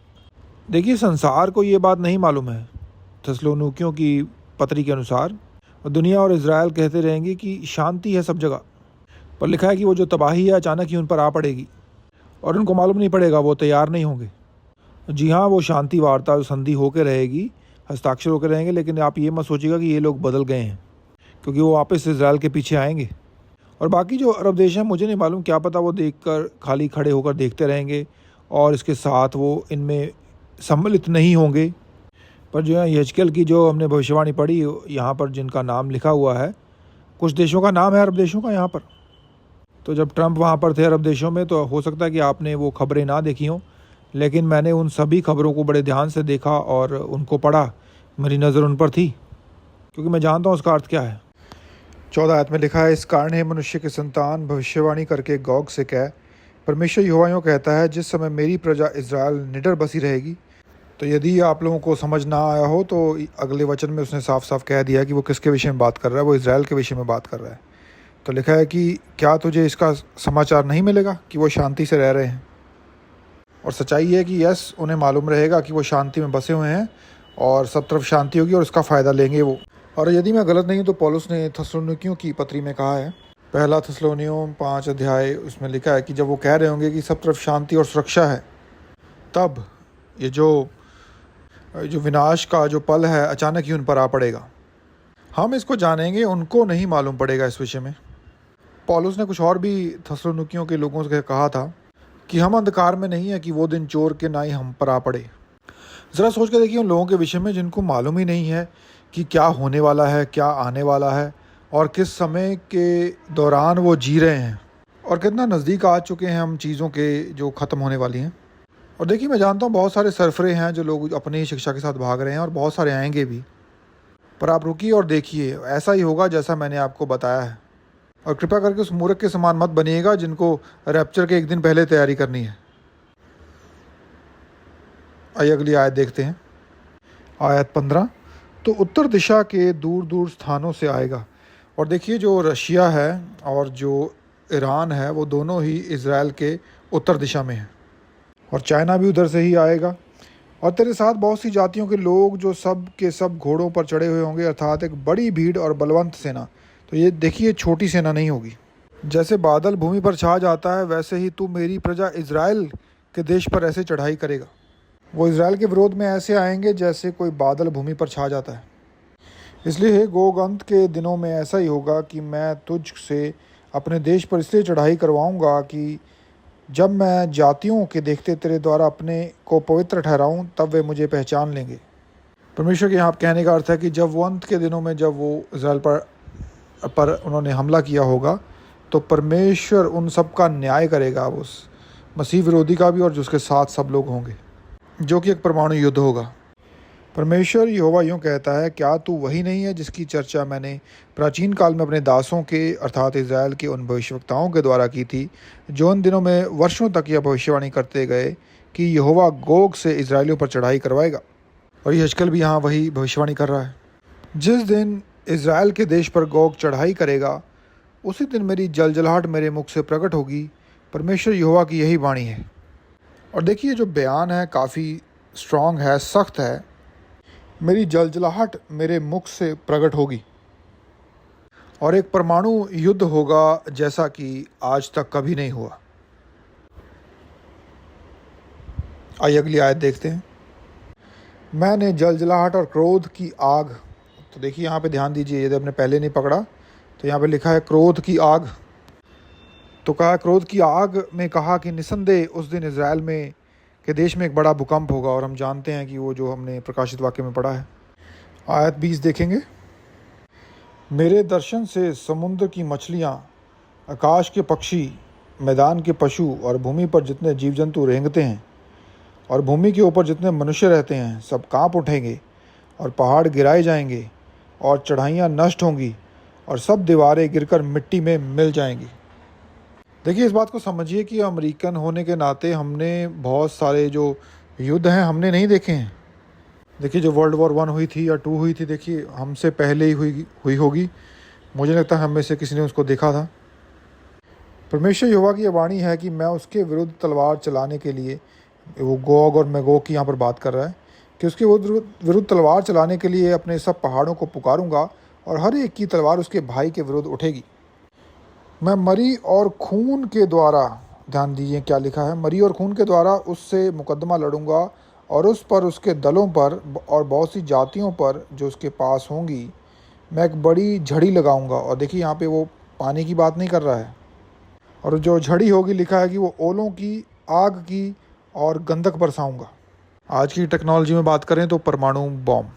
देखिए, संसार को ये बात नहीं मालूम है थिस्सलुनीकियों की पत्री के अनुसार, और दुनिया और इज़राइल कहते रहेंगे कि शांति है सब जगह, पर लिखा है कि वो जो तबाही है अचानक ही उन पर आ पड़ेगी, और उनको मालूम नहीं पड़ेगा, वो तैयार नहीं होंगे। जी हाँ, वो शांति वार्ता संधि होकर रहेगी, हस्ताक्षर होकर रहेंगे, लेकिन आप ये मत सोचिएगा कि ये लोग बदल गए हैं, क्योंकि वो वापस इज़राइल के पीछे आएंगे। और बाकी जो अरब देश हैं, मुझे नहीं मालूम, क्या पता वो देखकर खाली खड़े होकर देखते रहेंगे और इसके साथ वो इनमें सम्मिलित नहीं होंगे। पर जो है यहेजकेल की जो हमने भविष्यवाणी पढ़ी, यहाँ पर जिनका नाम लिखा हुआ है, कुछ देशों का नाम है अरब देशों का यहाँ पर। तो जब ट्रंप वहाँ पर थे अरब देशों में, तो हो सकता है कि आपने वो खबरें ना देखी हों, लेकिन मैंने उन सभी खबरों को बड़े ध्यान से देखा और उनको पढ़ा। मेरी नज़र उन पर थी, क्योंकि मैं जानता हूँ उसका अर्थ क्या है। 14 आयत में लिखा है, इस कारण है मनुष्य के संतान भविष्यवाणी करके गोग से कह, परमेश्वर यहोवा यूँ कहता है, जिस समय मेरी प्रजा इज़राइल निडर बसी रहेगी। तो यदि आप लोगों को समझ ना आया हो, तो अगले वचन में उसने साफ साफ कह दिया कि वो किसके विषय में बात कर रहा है। वो इज़राइल के विषय में बात कर रहा है। तो लिखा है कि क्या तुझे इसका समाचार नहीं मिलेगा कि वो शांति से रह रहे हैं। और सच्चाई है कि यस, उन्हें मालूम रहेगा कि वो शांति में बसे हुए हैं और सब तरफ शांति होगी और उसका फ़ायदा लेंगे वो। और यदि मैं गलत नहीं हूँ तो पौलुस ने थस्सलुनीकियों की पत्री में कहा है, पहला थस्सलुनियों 5 अध्याय, उसमें लिखा है कि जब वो कह रहे होंगे कि सब तरफ शांति और सुरक्षा है, तब ये जो विनाश का जो पल है अचानक ही उन पर आ पड़ेगा। हम इसको जानेंगे, उनको नहीं मालूम पड़ेगा इस विषय में। पौलुस ने कुछ और भी थस्सलुनीकियों के लोगों से कहा था कि हम अंधकार में नहीं है कि वो दिन चोर के नाई हम पर आ पड़े। ज़रा सोच के देखिए उन लोगों के विषय में जिनको मालूम ही नहीं है कि क्या होने वाला है, क्या आने वाला है और किस समय के दौरान वो जी रहे हैं, और कितना नज़दीक आ चुके हैं हम चीज़ों के जो ख़त्म होने वाली हैं। और देखिए, मैं जानता हूँ बहुत सारे सरफरे हैं जो लोग अपनी ही शिक्षा के साथ भाग रहे हैं, और बहुत सारे आएंगे भी। पर आप रुकिए और देखिए, ऐसा ही होगा जैसा मैंने आपको बताया है। और कृपया करके उस मूर्ख के समान मत बनिएगा जिनको रैप्चर के एक दिन पहले तैयारी करनी है। आइए अगली आयत देखते हैं, आयत 15। तो उत्तर दिशा के दूर दूर स्थानों से आएगा। और देखिए, जो रशिया है और जो ईरान है, वो दोनों ही इज़राइल के उत्तर दिशा में हैं, और चाइना भी उधर से ही आएगा। और तेरे साथ बहुत सी जातियों के लोग जो सब के सब घोड़ों पर चढ़े हुए होंगे, अर्थात एक बड़ी भीड़ और बलवंत सेना। तो ये देखिए, छोटी सेना नहीं होगी। जैसे बादल भूमि पर छा जाता है, वैसे ही तू मेरी प्रजा इज़राइल के देश पर ऐसे चढ़ाई करेगा। वो इज़राइल के विरोध में ऐसे आएंगे जैसे कोई बादल भूमि पर छा जाता है। इसलिए गोग अंत के दिनों में ऐसा ही होगा कि मैं तुझ से अपने देश पर इसलिए चढ़ाई करवाऊंगा कि जब मैं जातियों के देखते तेरे द्वारा अपने को पवित्र ठहराऊं, तब वे मुझे पहचान लेंगे। परमेश्वर के यहाँ कहने का अर्थ है कि जब वो अंत के दिनों में, जब वो इज़राइल पर उन्होंने हमला किया होगा, तो परमेश्वर उन सब का न्याय करेगा, उस मसीह विरोधी का भी और जिसके साथ सब लोग होंगे, जो कि एक परमाणु युद्ध होगा। परमेश्वर यहोवा यूँ कहता है, क्या तू वही नहीं है जिसकी चर्चा मैंने प्राचीन काल में अपने दासों के अर्थात इज़राइल के उन भविष्यवक्ताओं के द्वारा की थी, जो उन दिनों में वर्षों तक यह भविष्यवाणी करते गए कि यहोवा गोग से इज़राइलियों पर चढ़ाई करवाएगा। और यहेजकेल भी यहाँ वही भविष्यवाणी कर रहा है। जिस दिन इज़राइल के देश पर गोग चढ़ाई करेगा, उसी दिन मेरी जलजलाहट मेरे मुख से प्रकट होगी। परमेश्वर यहोवा की यही वाणी है। और देखिए, जो बयान है काफ़ी स्ट्रॉन्ग है, सख्त है। मेरी जलजलाहट मेरे मुख से प्रकट होगी, और एक परमाणु युद्ध होगा जैसा कि आज तक कभी नहीं हुआ। आइए अगली आयत देखते हैं। मैंने जलजलाहट और क्रोध की आग। तो देखिए, यहाँ पे ध्यान दीजिए, यदि आपने पहले नहीं पकड़ा तो यहाँ पे लिखा है क्रोध की आग। तो कहा क्रोध की आग में कहा कि निसंदेह उस दिन इज़राइल में के देश में एक बड़ा भूकंप होगा। और हम जानते हैं कि वो जो हमने प्रकाशित वाक्य में पढ़ा है। आयत 20 देखेंगे। मेरे दर्शन से समुद्र की मछलियाँ, आकाश के पक्षी, मैदान के पशु और भूमि पर जितने जीव जंतु रेंगते हैं और भूमि के ऊपर जितने मनुष्य रहते हैं, सब कांप उठेंगे और पहाड़ गिराए जाएंगे और चढ़ाइयाँ नष्ट होंगी और सब दीवारें गिरकर मिट्टी में मिल जाएंगी। देखिए, इस बात को समझिए कि अमेरिकन होने के नाते हमने बहुत सारे जो युद्ध हैं हमने नहीं देखे हैं। देखिए, जो वर्ल्ड वॉर 1 हुई थी या 2 हुई थी, देखिए हमसे पहले ही हुई होगी। मुझे लगता है हम में से किसी ने उसको देखा था। परमेश्वर यहोवा की यह वाणी है कि मैं उसके विरुद्ध तलवार चलाने के लिए, वो गोग और मैगोग की यहाँ पर बात कर रहा है, कि उसके विरुद्ध तलवार चलाने के लिए अपने सब पहाड़ों को पुकारूंगा और हर एक की तलवार उसके भाई के विरुद्ध उठेगी। मैं मरी और खून के द्वारा, ध्यान दीजिए क्या लिखा है, मरी और खून के द्वारा उससे मुकदमा लड़ूंगा और उस पर, उसके दलों पर और बहुत सी जातियों पर जो उसके पास होंगी मैं एक बड़ी झड़ी लगाऊंगा। और देखिए, यहाँ पे वो पानी की बात नहीं कर रहा है। और जो झड़ी होगी, लिखा है कि वो ओलों की, आग की और गंधक बरसाऊंगा। आज की टेक्नोलॉजी में बात करें तो परमाणु बॉम्ब।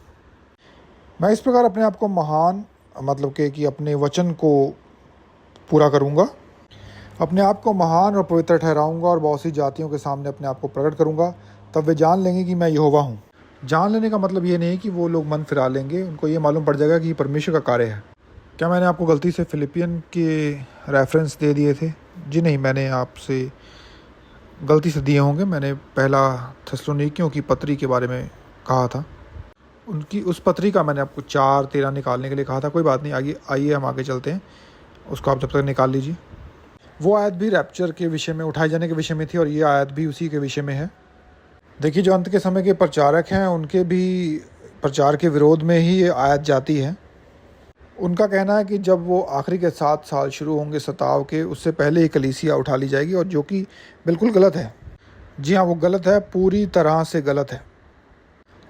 मैं इस प्रकार अपने आप को महान मतलब कि अपने वचन को पूरा करूँगा, अपने आप को महान और पवित्र ठहराऊँगा और बहुत सी जातियों के सामने अपने आप को प्रकट करूँगा। तब वे जान लेंगे कि मैं यहोवा हूँ। जान लेने का मतलब ये नहीं कि वो लोग मन फिरा लेंगे, उनको ये मालूम पड़ जाएगा कि ये परमेश्वर का कार्य है। क्या मैंने आपको गलती से फिलिपियन के रेफरेंस दे दिए थे? जी नहीं, मैंने आपसे गलती से दिए होंगे। मैंने पहला थिस्सलुनीकियों की पत्री के बारे में कहा था। उनकी उस पत्री का मैंने आपको 4:13 निकालने के लिए कहा था। कोई बात नहीं, आइए हम आगे चलते हैं। उसको आप जब तक निकाल लीजिए। वो आयत भी रैप्चर के विषय में, उठाए जाने के विषय में थी और ये आयत भी उसी के विषय में है। देखिए, जो अंत के समय के प्रचारक हैं उनके भी प्रचार के विरोध में ही ये आयत जाती है। उनका कहना है कि जब वो आखिरी के 7 साल शुरू होंगे सताव के, उससे पहले ही कलीसिया उठा ली जाएगी, और जो कि बिल्कुल गलत है। जी हाँ, वो गलत है, पूरी तरह से गलत है।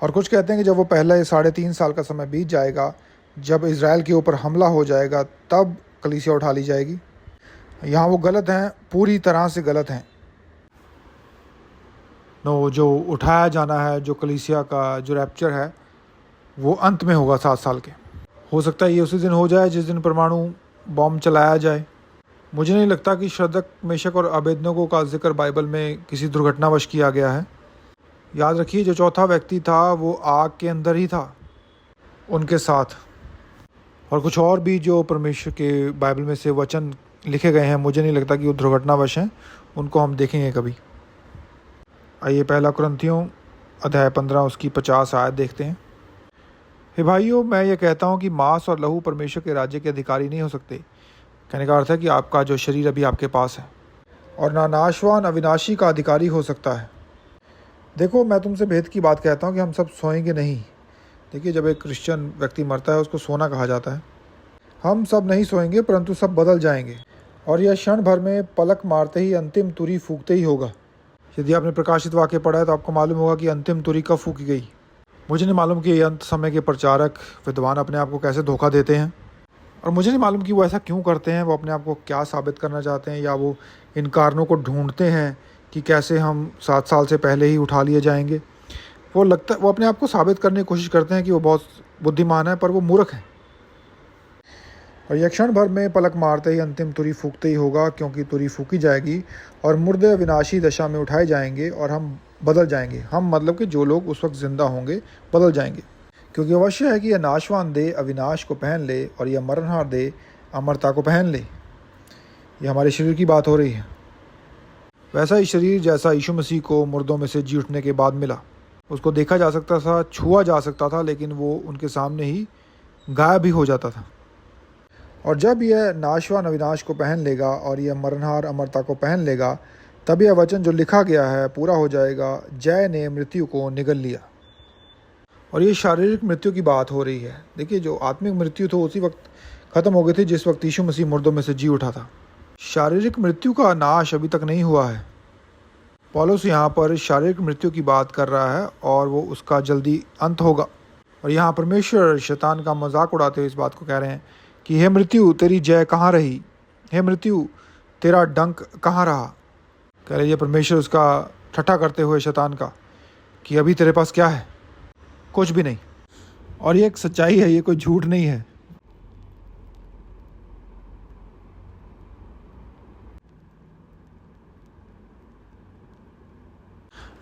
और कुछ कहते हैं कि जब वो पहले 3.5 साल का समय बीत जाएगा, जब इज़राइल के ऊपर हमला हो जाएगा, तब कलीसिया उठा ली जाएगी। यहाँ वो गलत हैं, पूरी तरह से गलत हैं। जो उठाया जाना है, जो कलीसिया का जो रैप्चर है, वो अंत में होगा 7 साल के। हो सकता है ये उसी दिन हो जाए जिस दिन परमाणु बॉम्ब चलाया जाए। मुझे नहीं लगता कि शद्रक, मेशक और अबेदनगो का जिक्र बाइबल में किसी दुर्घटनावश किया गया है। याद रखिए, जो चौथा व्यक्ति था वो आग के अंदर ही था उनके साथ। और कुछ और भी जो परमेश्वर के बाइबल में से वचन लिखे गए हैं, मुझे नहीं लगता कि वो दुर्घटनावश हैं। उनको हम देखेंगे कभी। आइए पहला कुरिन्थियों अध्याय 15 उसकी 50 आयत देखते हैं। हे भाइयों, मैं ये कहता हूँ कि मांस और लहू परमेश्वर के राज्य के अधिकारी नहीं हो सकते। कहने का अर्थ है कि आपका जो शरीर अभी आपके पास है, और ना नाशवान अविनाशी का अधिकारी हो सकता है। देखो, मैं तुमसे भेद की बात कहता हूँ कि हम सब सोएंगे नहीं। देखिए, जब एक क्रिश्चियन व्यक्ति मरता है उसको सोना कहा जाता है। हम सब नहीं सोएंगे, परंतु सब बदल जाएंगे, और यह क्षण भर में पलक मारते ही अंतिम तुरी फूकते ही होगा। यदि आपने प्रकाशित वाक्य पढ़ा है तो आपको मालूम होगा कि अंतिम तुरी कब फूकी गई। मुझे नहीं मालूम कि अंत समय के प्रचारक विद्वान अपने आप को कैसे धोखा देते हैं, और मुझे नहीं मालूम कि वो ऐसा क्यों करते हैं। वो अपने आप को क्या साबित करना चाहते हैं, या वो इन कारणों को ढूंढते हैं कि कैसे हम 7 साल से पहले ही उठा लिए जाएंगे। वो अपने आप को साबित करने की कोशिश करते हैं कि वो बहुत बुद्धिमान है, पर वो मूर्ख है। और यह क्षण भर में पलक मारते ही अंतिम तुरी फूकते ही होगा, क्योंकि तुरी फूकी जाएगी और मुर्दे विनाशी दशा में उठाए जाएंगे और हम बदल जाएंगे। हम मतलब कि जो लोग उस वक्त जिंदा होंगे बदल जाएंगे, क्योंकि अवश्य है कि यह नाशवान दे अविनाश को पहन ले और यह मरणहार दे अमरता को पहन ले। यह हमारे शरीर की बात हो रही है। वैसा ही शरीर जैसा यीशु मसीह को मुर्दों में से जी उठने के बाद मिला। उसको देखा जा सकता था, छुआ जा सकता था, लेकिन वो उनके सामने ही गायब भी हो जाता था। और जब यह नाशवान अविनाश को पहन लेगा और यह मरणहार अमरता को पहन लेगा, तब यह वचन जो लिखा गया है पूरा हो जाएगा, जय ने मृत्यु को निगल लिया। और ये शारीरिक मृत्यु की बात हो रही है। देखिए, जो आत्मिक मृत्यु तो उसी वक्त ख़त्म हो गई थी जिस वक्त यीशु मसीह मुर्दों में से जी उठा था। शारीरिक मृत्यु का नाश अभी तक नहीं हुआ है। पौलुस यहाँ पर शारीरिक मृत्यु की बात कर रहा है और वो उसका जल्दी अंत होगा। और यहाँ परमेश्वर शैतान का मजाक उड़ाते हुए इस बात को कह रहे हैं कि हे मृत्यु, तेरी जय कहाँ रही? हे मृत्यु, तेरा डंक कहाँ रहा? कह लीजिए परमेश्वर उसका ठट्ठा करते हुए शैतान का कि अभी तेरे पास क्या है? कुछ भी नहीं। और ये एक सच्चाई है, ये कोई झूठ नहीं है।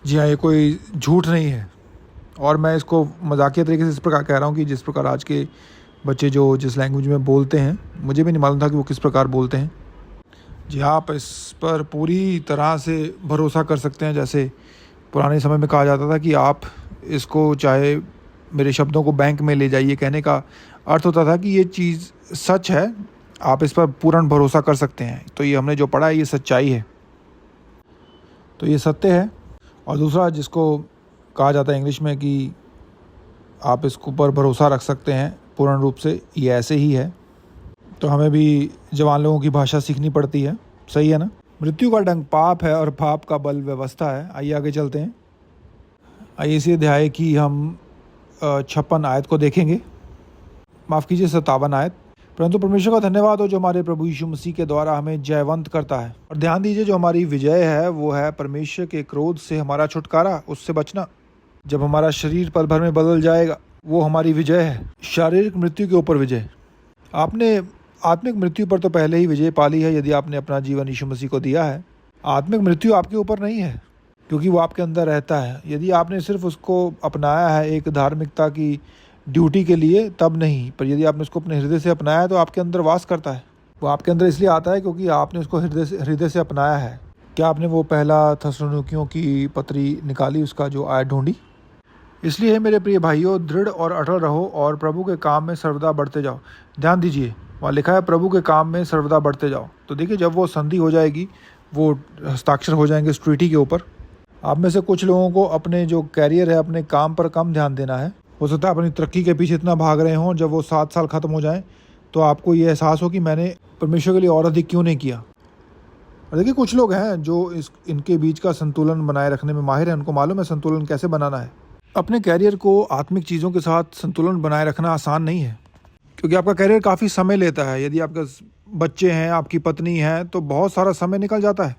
जी हाँ, ये कोई झूठ नहीं है। और मैं इसको मजाकिया तरीके से इस प्रकार कह रहा हूँ कि जिस प्रकार आज के बच्चे जो जिस लैंग्वेज में बोलते हैं, मुझे भी नहीं मालूम था कि वो किस प्रकार बोलते हैं। जी, आप इस पर पूरी तरह से भरोसा कर सकते हैं। जैसे पुराने समय में कहा जाता था कि आप इसको चाहे मेरे शब्दों को बैंक में ले जाइए, कहने का अर्थ होता था कि ये चीज़ सच है, आप इस पर पूर्ण भरोसा कर सकते हैं। तो ये हमने जो पढ़ा है ये सच्चाई है, तो ये सत्य है। और दूसरा जिसको कहा जाता है इंग्लिश में कि आप इसके ऊपर भरोसा रख सकते हैं पूर्ण रूप से, ये ऐसे ही है। तो हमें भी जवान लोगों की भाषा सीखनी पड़ती है, सही है ना? मृत्यु का डंक पाप है और पाप का बल व्यवस्था है। आइए आगे चलते हैं। आइए इसी अध्याय की हम 56 आयत को देखेंगे। माफ़ कीजिए, 57 आयत। परंतु परमेश्वर का धन्यवाद हो जो हमारे प्रभु यीशु मसीह के द्वारा हमें जयवंत करता है। और ध्यान दीजिए, जो हमारी विजय है वो है परमेश्वर के क्रोध से हमारा छुटकारा, उससे बचना। जब हमारा शरीर पल भर में बदल जाएगा, वो हमारी विजय है, शारीरिक मृत्यु के ऊपर विजय। आपने आत्मिक मृत्यु पर तो पहले ही विजय पा ली है यदि आपने अपना जीवन यीशु मसीह को दिया है। आत्मिक मृत्यु आपके ऊपर नहीं है क्योंकि वो आपके अंदर रहता है। यदि आपने सिर्फ उसको अपनाया है एक धार्मिकता की ड्यूटी के लिए, तब नहीं, पर यदि आपने उसको अपने हृदय से अपनाया है तो आपके अंदर वास करता है। वो आपके अंदर इसलिए आता है क्योंकि आपने उसको हृदय से अपनाया है। क्या आपने वो पहला थिस्सलुनीकियों की पत्री निकाली, उसका जो आयत ढूंढी? इसलिए मेरे प्रिय भाइयों, दृढ़ और अटल रहो और प्रभु के काम में सर्वदा बढ़ते जाओ। ध्यान दीजिए, वहाँ लिखा है प्रभु के काम में सर्वदा बढ़ते जाओ। तो देखिए, जब वो संधि हो जाएगी, वो हस्ताक्षर हो जाएंगे उस ट्रीटी के ऊपर, आप में से कुछ लोगों को अपने जो कैरियर है, अपने काम पर कम ध्यान देना है। हो सकता है अपनी तरक्की के पीछे इतना भाग रहे हों, जब वो 7 साल ख़त्म हो जाएं तो आपको ये एहसास हो कि मैंने परमेश्वर के लिए और अधिक क्यों नहीं किया। और देखिए, कुछ लोग हैं जो इनके बीच का संतुलन बनाए रखने में माहिर हैं। उनको मालूम है संतुलन कैसे बनाना है। अपने कैरियर को आत्मिक चीज़ों के साथ संतुलन बनाए रखना आसान नहीं है, क्योंकि आपका कैरियर काफ़ी समय लेता है। यदि आपके बच्चे हैं, आपकी पत्नी है, तो बहुत सारा समय निकल जाता है।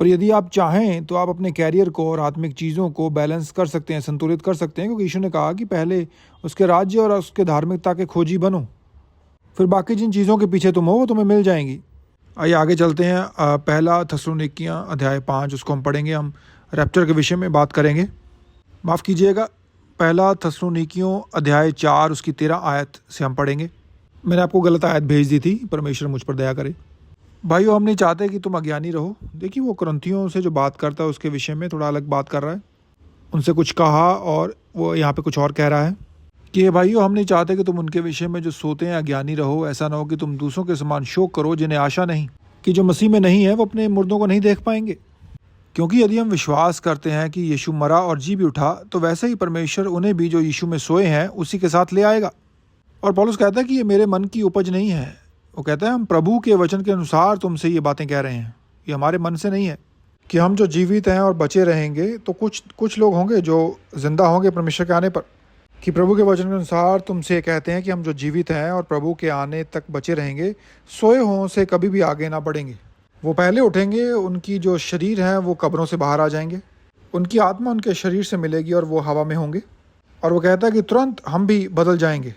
पर यदि आप चाहें तो आप अपने कैरियर को और आत्मिक चीज़ों को बैलेंस कर सकते हैं, संतुलित कर सकते हैं, क्योंकि यीशु ने कहा कि पहले उसके राज्य और उसके धार्मिकता के खोजी बनो, फिर बाकी जिन चीज़ों के पीछे तुम हो वो तुम्हें मिल जाएंगी। आइए आगे चलते हैं। पहला थिस्सलुनीकियों अध्याय 5, उसको हम पढ़ेंगे। हम रैप्चर के विषय में बात करेंगे। माफ़ कीजिएगा, पहला थिस्सलुनीकियों अध्याय 4 उसकी 13 आयत से हम पढ़ेंगे। मैंने आपको गलत आयत भेज दी थी, परमेश्वर मुझ पर दया करे। भाइयों, हम नहीं चाहते कि तुम अज्ञानी रहो। देखिए, वो कुरिन्थियों से जो बात करता है उसके विषय में थोड़ा अलग बात कर रहा है। उनसे कुछ कहा और वो यहाँ पे कुछ और कह रहा है कि भाइयों, हम नहीं चाहते कि तुम उनके विषय में जो सोते हैं अज्ञानी रहो। ऐसा ना हो कि तुम दूसरों के समान शोक करो जिन्हें आशा नहीं, कि जो मसीह में नहीं है वो अपने मुर्दों को नहीं देख पाएंगे। क्योंकि यदि हम विश्वास करते हैं कि यीशु मरा और जी भी उठा, तो वैसे ही परमेश्वर उन्हें भी जो यीशु में सोए हैं उसी के साथ ले आएगा। और पौलुस कहता है कि ये मेरे मन की उपज नहीं है। वो कहता है हम प्रभु के वचन के अनुसार तुमसे ये बातें कह रहे हैं। ये हमारे मन से नहीं है कि हम जो जीवित हैं और बचे रहेंगे, तो कुछ लोग होंगे जो जिंदा होंगे परमेश्वर के आने पर, कि प्रभु के वचन के अनुसार तुमसे कहते हैं कि हम जो जीवित हैं और प्रभु के आने तक बचे रहेंगे, सोए हों से कभी भी आगे ना बढ़ेंगे। वो पहले उठेंगे, उनकी जो शरीर हैं वो कब्रों से बाहर आ जाएंगे, उनकी आत्मा उनके शरीर से मिलेगी और वो हवा में होंगे। और वो कहता है कि तुरंत हम भी बदल जाएंगे।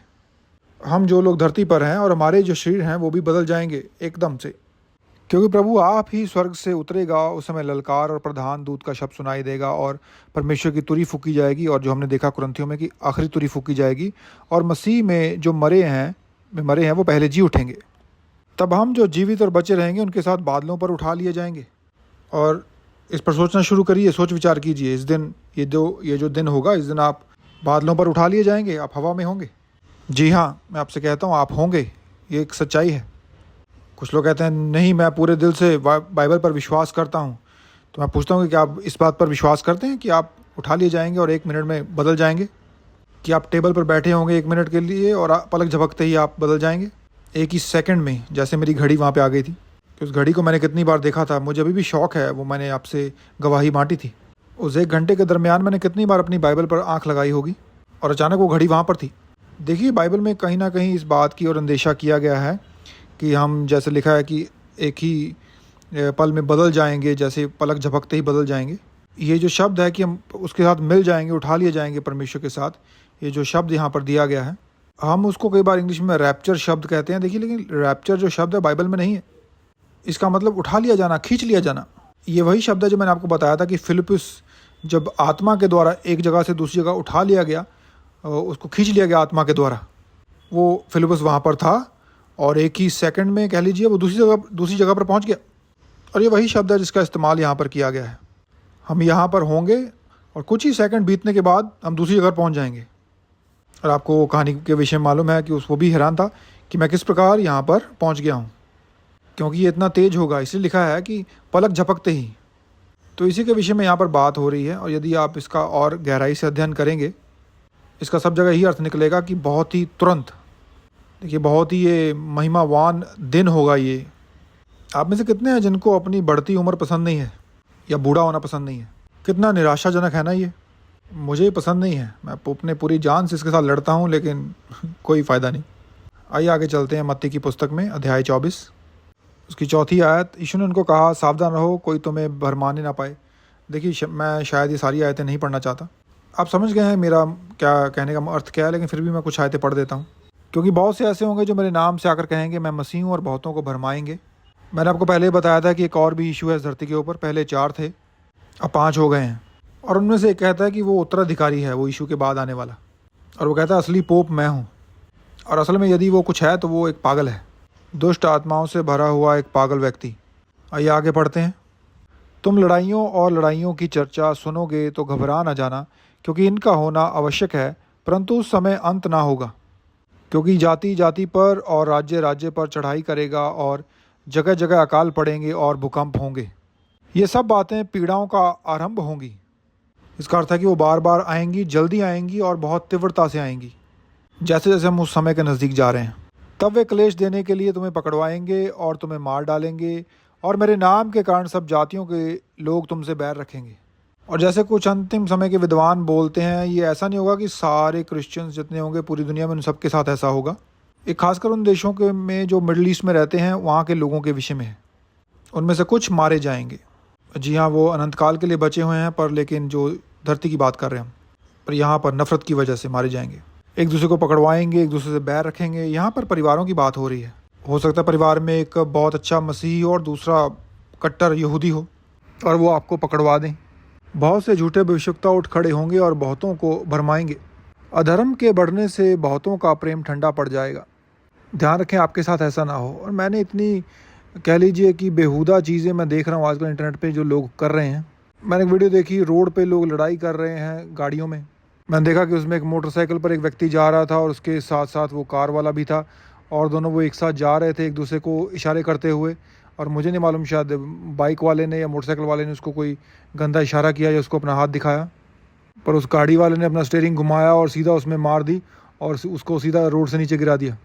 हम जो लोग धरती पर हैं और हमारे जो शरीर हैं वो भी बदल जाएंगे एकदम से, क्योंकि प्रभु आप ही स्वर्ग से उतरेगा। उस समय ललकार और प्रधान दूत का शब्द सुनाई देगा और परमेश्वर की तुरी फूकी जाएगी। और जो हमने देखा कुरिन्थियों में कि आखिरी तुरी फूकी जाएगी और मसीह में जो मरे हैं वो पहले जी उठेंगे। तब हम जो जीवित और बचे रहेंगे उनके साथ बादलों पर उठा लिए जाएंगे। और इस पर सोचना शुरू करिए, सोच विचार कीजिए। इस दिन ये जो दिन होगा, इस दिन आप बादलों पर उठा लिए जाएंगे, आप हवा में होंगे। जी हाँ, मैं आपसे कहता हूँ आप होंगे। ये एक सच्चाई है। कुछ लोग कहते हैं नहीं, मैं पूरे दिल से बाइबल पर विश्वास करता हूँ। तो मैं पूछता हूँ कि क्या आप इस बात पर विश्वास करते हैं कि आप उठा लिए जाएंगे और 1 मिनट में बदल जाएंगे? कि आप टेबल पर बैठे होंगे 1 मिनट के लिए और पलक झपकते ही आप बदल जाएंगे एक ही सेकंड में? जैसे मेरी घड़ी वहाँ पे आ गई थी, कि उस घड़ी को मैंने कितनी बार देखा था, मुझे अभी भी शौक है। वो मैंने आपसे गवाही बांटी थी। उस 1 घंटे के दरमियान मैंने कितनी बार अपनी बाइबल पर आँख लगाई होगी और अचानक वो घड़ी वहाँ पर थी। देखिए, बाइबल में कहीं ना कहीं इस बात की ओर अंदेशा किया गया है कि हम, जैसे लिखा है कि एक ही पल में बदल जाएंगे, जैसे पलक झपकते ही बदल जाएंगे। ये जो शब्द है कि हम उसके साथ मिल जाएंगे, उठा लिए जाएंगे परमेश्वर के साथ, ये जो शब्द यहाँ पर दिया गया है, हम उसको कई बार इंग्लिश में रैप्चर शब्द कहते हैं। देखिए, लेकिन रैप्चर जो शब्द है बाइबल में नहीं है। इसका मतलब उठा लिया जाना, खींच लिया जाना। ये वही शब्द है जो मैंने आपको बताया था कि फिलिप्पुस जब आत्मा के द्वारा एक जगह से दूसरी जगह उठा लिया गया, उसको खींच लिया गया आत्मा के द्वारा, वो फिलिप्पुस वहाँ पर था और एक ही सेकंड में कह लीजिए वो दूसरी जगह पर पहुँच गया। और ये वही शब्द है जिसका इस्तेमाल यहाँ पर किया गया है। हम यहाँ पर होंगे और कुछ ही सेकंड बीतने के बाद हम दूसरी जगह पहुँच जाएंगे। और आपको वो कहानी के विषय में मालूम है कि वो भी हैरान था कि मैं किस प्रकार यहाँ पर पहुँच गया हूँ, क्योंकि ये इतना तेज़ होगा। इसलिए लिखा है कि पलक झपकते ही। तो इसी के विषय में यहाँ पर बात हो रही है। और यदि आप इसका और गहराई से अध्ययन करेंगे, इसका सब जगह यही अर्थ निकलेगा कि बहुत ही तुरंत। देखिए, बहुत ही ये महिमावान दिन होगा ये। आप में से कितने हैं जिनको अपनी बढ़ती उम्र पसंद नहीं है या बूढ़ा होना पसंद नहीं है? कितना निराशाजनक है ना ये। मुझे पसंद नहीं है, मैं अपने पूरी जान से इसके साथ लड़ता हूँ, लेकिन कोई फ़ायदा नहीं। आइए आगे चलते हैं मत्ती की पुस्तक में, अध्याय 24 उसकी 4 आयत। यीशु ने उनको कहा, सावधान रहो, कोई तुम्हें भरमाने ना पाए। देखिए, मैं शायद ये सारी आयतें नहीं पढ़ना चाहता। आप समझ गए हैं मेरा क्या कहने का अर्थ क्या है, लेकिन फिर भी मैं कुछ आयतें पढ़ देता हूँ, क्योंकि बहुत से ऐसे होंगे जो मेरे नाम से आकर कहेंगे मैं मसीह हूँ और बहुतों को भरमाएंगे। मैंने आपको पहले ही बताया था कि एक और भी इशू है इस धरती के ऊपर। पहले 4 थे, अब 5 हो गए हैं। और उनमें से एक कहता है कि वो उत्तराधिकारी है वो इशू के बाद आने वाला, और वो कहता है असली पोप मैं हूँ। और असल में यदि वो कुछ है तो वो एक पागल है, दुष्ट आत्माओं से भरा हुआ एक पागल व्यक्ति। आइए आगे पढ़ते हैं। तुम लड़ाइयों और लड़ाइयों की चर्चा सुनोगे तो घबरा न जाना, क्योंकि इनका होना आवश्यक है, परंतु उस समय अंत ना होगा। क्योंकि जाति जाति पर और राज्य राज्य पर चढ़ाई करेगा, और जगह जगह अकाल पड़ेंगे और भूकंप होंगे। ये सब बातें पीड़ाओं का आरंभ होंगी। इसका अर्थ है कि वो बार बार आएंगी, जल्दी आएंगी और बहुत तीव्रता से आएंगी, जैसे जैसे हम उस समय के नज़दीक जा रहे हैं। तब वे क्लेश देने के लिए तुम्हें पकड़वाएंगे और तुम्हें मार डालेंगे, और मेरे नाम के कारण सब जातियों के लोग तुमसे बैर रखेंगे। और जैसे कुछ अंतिम समय के विद्वान बोलते हैं, ये ऐसा नहीं होगा कि सारे क्रिश्चियंस जितने होंगे पूरी दुनिया में उन सबके साथ ऐसा होगा। एक खासकर उन देशों के में जो मिडल ईस्ट में रहते हैं वहाँ के लोगों के विषय में है। उनमें से कुछ मारे जाएंगे। जी हाँ, वो अनंत काल के लिए बचे हुए हैं, पर लेकिन जो धरती की बात कर रहे हैं हम, पर यहाँ पर नफरत की वजह से मारे जाएंगे। एक दूसरे को पकड़वाएंगे, एक दूसरे से बैर रखेंगे। यहाँ पर परिवारों की बात हो रही है। हो सकता है परिवार में एक बहुत अच्छा मसीही और दूसरा कट्टर यहूदी हो, और वो आपको पकड़वा दें। बहुत से झूठे भविष्यवक्ता उठ खड़े होंगे और बहुतों को भरमाएंगे। अधर्म के बढ़ने से बहुतों का प्रेम ठंडा पड़ जाएगा। ध्यान रखें आपके साथ ऐसा ना हो। और मैंने इतनी कह लीजिए कि बेहुदा चीज़ें मैं देख रहा हूँ आजकल इंटरनेट पे जो लोग कर रहे हैं। मैंने एक वीडियो देखी, रोड पे लोग लड़ाई कर रहे हैं गाड़ियों में। मैंने देखा कि उसमें एक मोटरसाइकिल पर एक व्यक्ति जा रहा था और उसके साथ साथ वो कार वाला भी था, और दोनों वो एक साथ जा रहे थे एक दूसरे को इशारे करते हुए। और मुझे नहीं मालूम, शायद बाइक वाले ने या मोटरसाइकिल वाले ने उसको कोई गंदा इशारा किया या उसको अपना हाथ दिखाया, पर उस गाड़ी वाले ने अपना स्टीयरिंग घुमाया और सीधा उसमें मार दी और उसको सीधा रोड से नीचे गिरा दिया।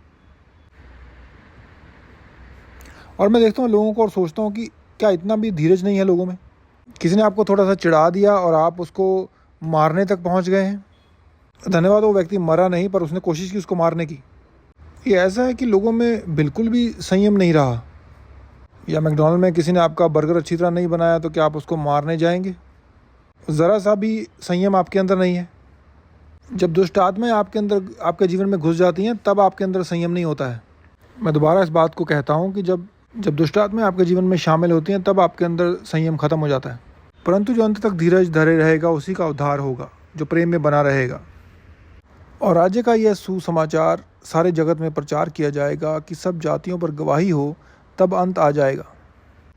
और मैं देखता हूँ लोगों को और सोचता हूँ कि क्या इतना भी धीरज नहीं है लोगों में। किसी ने आपको थोड़ा सा चिढ़ा दिया और आप उसको मारने तक पहुँच गए हैं। धन्यवाद, वो व्यक्ति मरा नहीं, पर उसने कोशिश की उसको मारने की। ये ऐसा है कि लोगों में बिल्कुल भी संयम नहीं रहा। या मैकडॉनल्ड में किसी ने आपका बर्गर अच्छी तरह नहीं बनाया तो क्या आप उसको मारने जाएंगे? ज़रा सा भी संयम आपके अंदर नहीं है। जब दुष्ट आत्माएं आपके अंदर आपके जीवन में घुस जाती हैं तब आपके अंदर संयम नहीं होता है। मैं दोबारा इस बात को कहता हूँ कि जब दुष्ट आत्माएं आपके जीवन में शामिल होती हैं तब आपके अंदर संयम खत्म हो जाता है। परंतु जो अंत तक धीरज धरे रहेगा उसी का उद्धार होगा, जो प्रेम में बना रहेगा। और राज्य का यह सुसमाचार सारे जगत में प्रचार किया जाएगा कि सब जातियों पर गवाही हो, तब अंत आ जाएगा।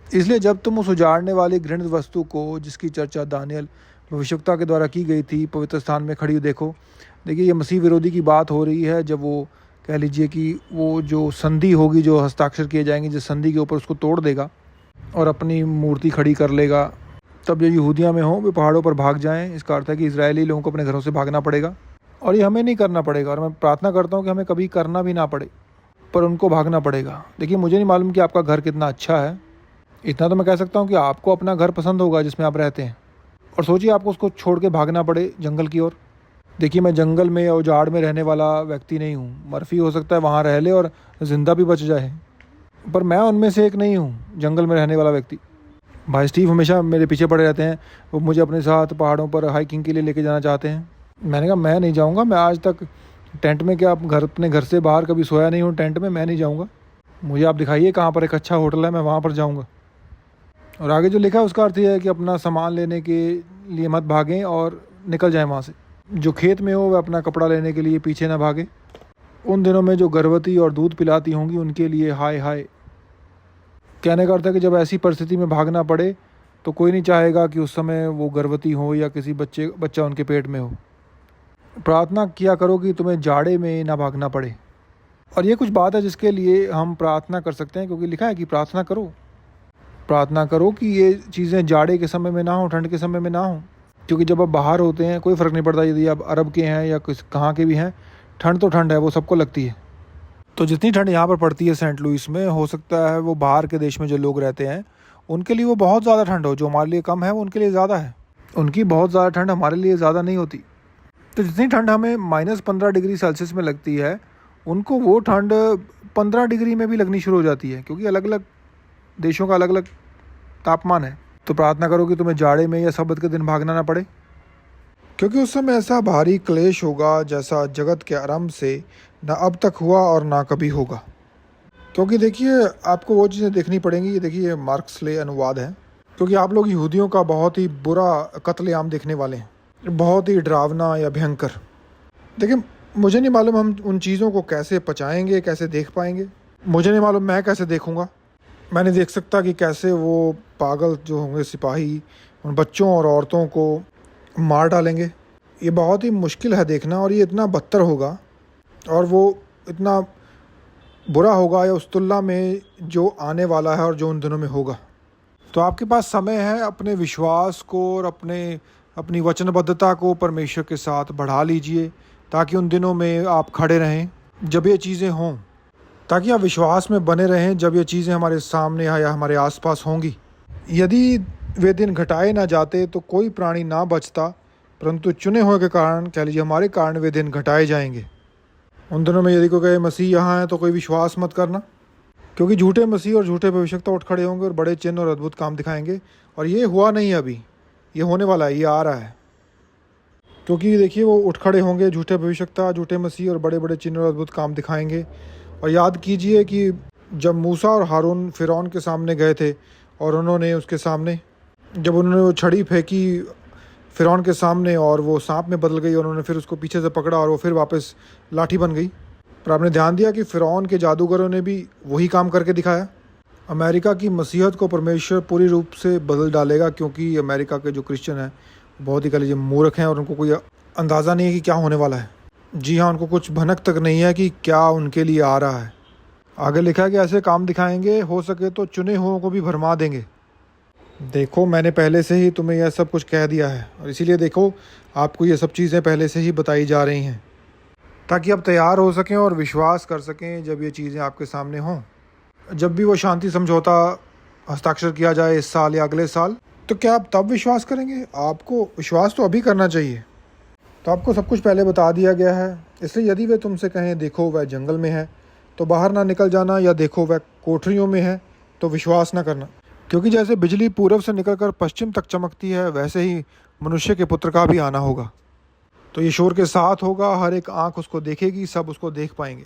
इसलिए जब तुम उस उजाड़ने वाली घृणित वस्तु को, जिसकी चर्चा दानियल भविष्यवक्ता के द्वारा की गई थी, पवित्र स्थान में खड़ी देखो। देखिए, ये मसीह विरोधी की बात हो रही है। जब वो कह लीजिए कि वो जो संधि होगी, जो हस्ताक्षर किए जाएंगे, जिस संधि के ऊपर उसको तोड़ देगा और अपनी मूर्ति खड़ी कर लेगा, तब जो यहूदिया में हो वे पहाड़ों पर भाग जाएं। इसका अर्थ है कि इजरायली लोगों को अपने घरों से भागना पड़ेगा, और ये हमें नहीं करना पड़ेगा। और मैं प्रार्थना करता हूँ कि हमें कभी करना भी ना पड़े, पर उनको भागना पड़ेगा। देखिए, मुझे नहीं मालूम कि आपका घर कितना अच्छा है। इतना तो मैं कह सकता हूँ कि आपको अपना घर पसंद होगा जिसमें आप रहते हैं। और सोचिए आपको उसको छोड़ के भागना पड़े जंगल की ओर। देखिए, मैं जंगल में या उजाड़ में रहने वाला व्यक्ति नहीं हूँ। मर्फी हो सकता है वहाँ रह ले और ज़िंदा भी बच जाए, पर मैं उनमें से एक नहीं हूँ, जंगल में रहने वाला व्यक्ति। भाई स्टीव हमेशा मेरे पीछे पड़े रहते हैं। वो मुझे अपने साथ पहाड़ों पर हाइकिंग के लिए लेके जाना चाहते हैं। मैंने कहा मैं नहीं जाऊँगा। मैं आज तक टेंट में, क्या अपने घर से बाहर कभी सोया नहीं हूँ टेंट में। मैं नहीं जाऊँगा। मुझे आप दिखाइए कहाँ पर एक अच्छा होटल है, मैं वहाँ पर जाऊँगा। और आगे जो लिखा है उसका अर्थ यह है कि अपना सामान लेने के लिए मत भागें और निकल जाएं वहाँ से। जो खेत में हो वह अपना कपड़ा लेने के लिए पीछे ना भागे। उन दिनों में जो गर्भवती और दूध पिलाती होंगी उनके लिए हाय हाय। कहने का अर्थ है कि जब ऐसी परिस्थिति में भागना पड़े तो कोई नहीं चाहेगा कि उस समय वो गर्भवती हो या किसी बच्चा उनके पेट में हो। प्रार्थना किया करो कि तुम्हें जाड़े में ना भागना पड़े। और ये कुछ बात है जिसके लिए हम प्रार्थना कर सकते हैं, क्योंकि लिखा है कि प्रार्थना करो कि ये चीज़ें जाड़े के समय में ना हो, ठंड के समय में ना हो। क्योंकि जब आप बाहर होते हैं कोई फ़र्क नहीं पड़ता, यदि आप अरब के हैं या किस कहाँ के भी हैं, ठंड तो ठंड है, वो सबको लगती है। तो जितनी ठंड यहाँ पर पड़ती है सेंट लुइस में, हो सकता है वो बाहर के देश में जो लोग रहते हैं उनके लिए वो बहुत ज़्यादा ठंड हो। जो हमारे लिए कम है वो उनके लिए ज़्यादा है। उनकी बहुत ज़्यादा ठंड हमारे लिए ज़्यादा नहीं होती। तो जितनी ठंड हमें -15 डिग्री सेल्सियस में लगती है, उनको वो ठंड 15 डिग्री में भी लगनी शुरू हो जाती है, क्योंकि अलग अलग देशों का अलग अलग तापमान है। तो प्रार्थना करो कि तुम्हें जाड़े में या सब्त के दिन भागना ना पड़े। क्योंकि उस समय ऐसा भारी क्लेश होगा जैसा जगत के आरंभ से न अब तक हुआ और ना कभी होगा। क्योंकि देखिए, आपको वो चीज़ें देखनी पड़ेंगी। ये देखिए, ये मार्क्स ले अनुवाद है। क्योंकि आप लोग यहूदियों का बहुत ही बुरा कत्लेआम देखने वाले हैं, बहुत ही डरावना या भयंकर। देखिए, मुझे नहीं मालूम हम उन चीज़ों को कैसे पचाएंगे, कैसे देख पाएंगे। मुझे नहीं मालूम मैं कैसे देखूंगा। मैं नहीं देख सकता कि कैसे वो पागल जो होंगे सिपाही उन बच्चों और औरतों को मार डालेंगे। ये बहुत ही मुश्किल है देखना, और ये इतना बदतर होगा और वो इतना बुरा होगा या उस तुलना में जो आने वाला है और जो उन दिनों में होगा। तो आपके पास समय है अपने विश्वास को और अपनी वचनबद्धता को परमेश्वर के साथ बढ़ा लीजिए, ताकि उन दिनों में आप खड़े रहें जब ये चीज़ें हों, ताकि आप विश्वास में बने रहें जब ये चीज़ें हमारे सामने या हमारे आसपास होंगी। यदि वे दिन घटाए ना जाते तो कोई प्राणी ना बचता, परंतु चुने हुए के कारण, कह लीजिए हमारे कारण, वे दिन घटाए जाएंगे। उन दिनों में यदि कोई कहे मसीह यहाँ है तो कोई विश्वास मत करना, क्योंकि झूठे मसीह और झूठे भविष्यवक्ता उठ खड़े होंगे और बड़े चिन्ह और अद्भुत काम दिखाएंगे। और ये हुआ नहीं अभी, ये होने वाला है, ये आ रहा है। क्योंकि देखिए, वो उठ खड़े होंगे झूठे भविष्यवक्ता, झूठे मसीह, और बड़े बड़े चिन्ह और अद्भुत काम दिखाएंगे। और याद कीजिए कि जब मूसा और हारून फ़िरौन के सामने गए थे और उन्होंने उसके सामने, जब उन्होंने वो छड़ी फेंकी फ़िरौन के सामने और वो सांप में बदल गई, और उन्होंने फिर उसको पीछे से पकड़ा और वो फिर वापस लाठी बन गई। पर आपने ध्यान दिया कि फ़िरौन के जादूगरों ने भी वही काम करके दिखाया। अमेरिका की मसीहत को परमेश्वर पूरी रूप से बदल डालेगा, क्योंकि अमेरिका के जो क्रिश्चियन हैं बहुत ही, कह लीजिए, मूर्ख हैं और उनको कोई अंदाज़ा नहीं है कि क्या होने वाला है। जी हाँ, उनको कुछ भनक तक नहीं है कि क्या उनके लिए आ रहा है। आगे लिखा है कि ऐसे काम दिखाएंगे, हो सके तो चुने हुओं को भी भरमा देंगे। देखो, मैंने पहले से ही तुम्हें यह सब कुछ कह दिया है, और इसीलिए देखो, आपको ये सब चीज़ें पहले से ही बताई जा रही हैं, ताकि आप तैयार हो सकें और विश्वास कर सकें जब ये चीज़ें आपके सामने हों। जब भी वो शांति समझौता हस्ताक्षर किया जाए इस साल या अगले साल, तो क्या आप तब विश्वास करेंगे? आपको विश्वास तो अभी करना चाहिए। तो आपको सब कुछ पहले बता दिया गया है। इसलिए यदि वे तुमसे कहें देखो वह जंगल में है, तो बाहर ना निकल जाना, या देखो वह कोठरियों में है, तो विश्वास ना करना। क्योंकि जैसे बिजली पूरब से निकलकर पश्चिम तक चमकती है, वैसे ही मनुष्य के पुत्र का भी आना होगा। तो ये शोर के साथ होगा, हर एक आँख उसको देखेगी, सब उसको देख पाएंगे।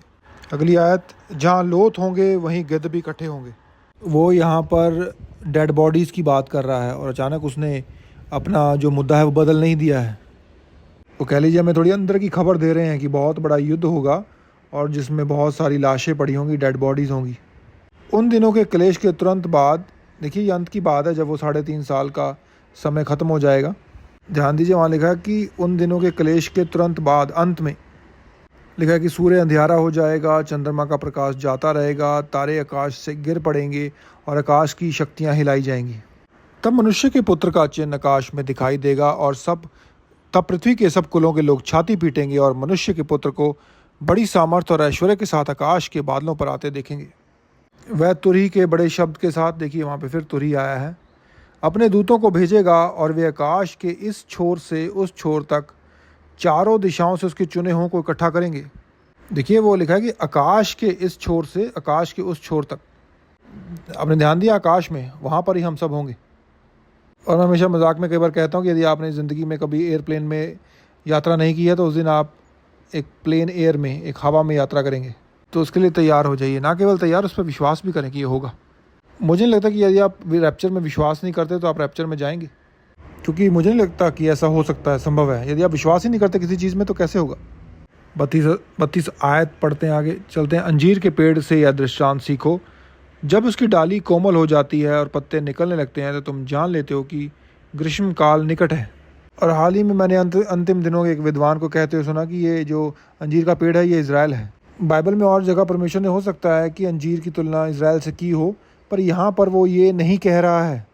अगली आयत, जहाँ लोथ होंगे वहीं गिद्ध भी इकट्ठे होंगे। वो यहाँ पर डेड बॉडीज़ की बात कर रहा है, और अचानक उसने अपना जो मुद्दा है वो बदल नहीं दिया है। वो, कह लीजिए, हमें थोड़ी अंदर की खबर दे रहे हैं कि बहुत बड़ा युद्ध होगा और जिसमें बहुत सारी लाशें पड़ी होंगी, डेड बॉडीज़ होंगी। उन दिनों के क्लेश के तुरंत बाद, देखिए ये अंत की बात है, जब वो 3.5 साल का समय ख़त्म हो जाएगा। ध्यान दीजिए, वहाँ लिखा है कि उन दिनों के क्लेश के तुरंत बाद, अंत में लिखा है कि सूर्य अंधियारा हो जाएगा, चंद्रमा का प्रकाश जाता रहेगा, तारे आकाश से गिर पड़ेंगे और आकाश की शक्तियाँ हिलाई जाएंगी। तब मनुष्य के पुत्र का चिन्ह आकाश में दिखाई देगा, और तब पृथ्वी के सब कुलों के लोग छाती पीटेंगे और मनुष्य के पुत्र को बड़ी सामर्थ और ऐश्वर्य के साथ आकाश के बादलों पर आते देखेंगे। वह तुरही के बड़े शब्द के साथ, देखिए वहाँ पे फिर तुरही आया है, अपने दूतों को भेजेगा, और वे आकाश के इस छोर से उस छोर तक चारों दिशाओं से उसके चुने हुओं को इकट्ठा करेंगे। देखिए वो लिखा है कि आकाश के इस छोर से आकाश के उस छोर तक। आपने ध्यान दिया, आकाश में, वहाँ पर ही हम सब होंगे। और मैं हमेशा मजाक में कई बार कहता हूँ कि यदि आपने ज़िंदगी में कभी एयरप्लेन में यात्रा नहीं की है, तो उस दिन आप एक प्लेन एयर में, एक हवा में यात्रा करेंगे। तो उसके लिए तैयार हो जाइए, ना केवल तैयार, उस पर विश्वास भी करें कि ये होगा। मुझे नहीं लगता कि यदि आप रैप्चर में विश्वास नहीं करते तो आप रैप्चर में जाएंगे, क्योंकि मुझे नहीं लगता कि ऐसा हो सकता है, संभव है। यदि आप विश्वास ही नहीं करते किसी चीज़ में तो कैसे होगा। 32 आयत पढ़ते हैं, आगे चलते हैं। अंजीर के पेड़ से यह दृष्टांत सीखो, जब उसकी डाली कोमल हो जाती है और पत्ते निकलने लगते हैं, तो तुम जान लेते हो कि ग्रीष्म काल निकट है। और हाल ही में मैंने अंतिम दिनों एक विद्वान को कहते हुए सुना कि ये जो अंजीर का पेड़ है ये इज़राइल है। बाइबल में और जगह परमेश्वर ने, हो सकता है कि अंजीर की तुलना इज़राइल से की हो, पर यहाँ पर वो ये नहीं कह रहा है।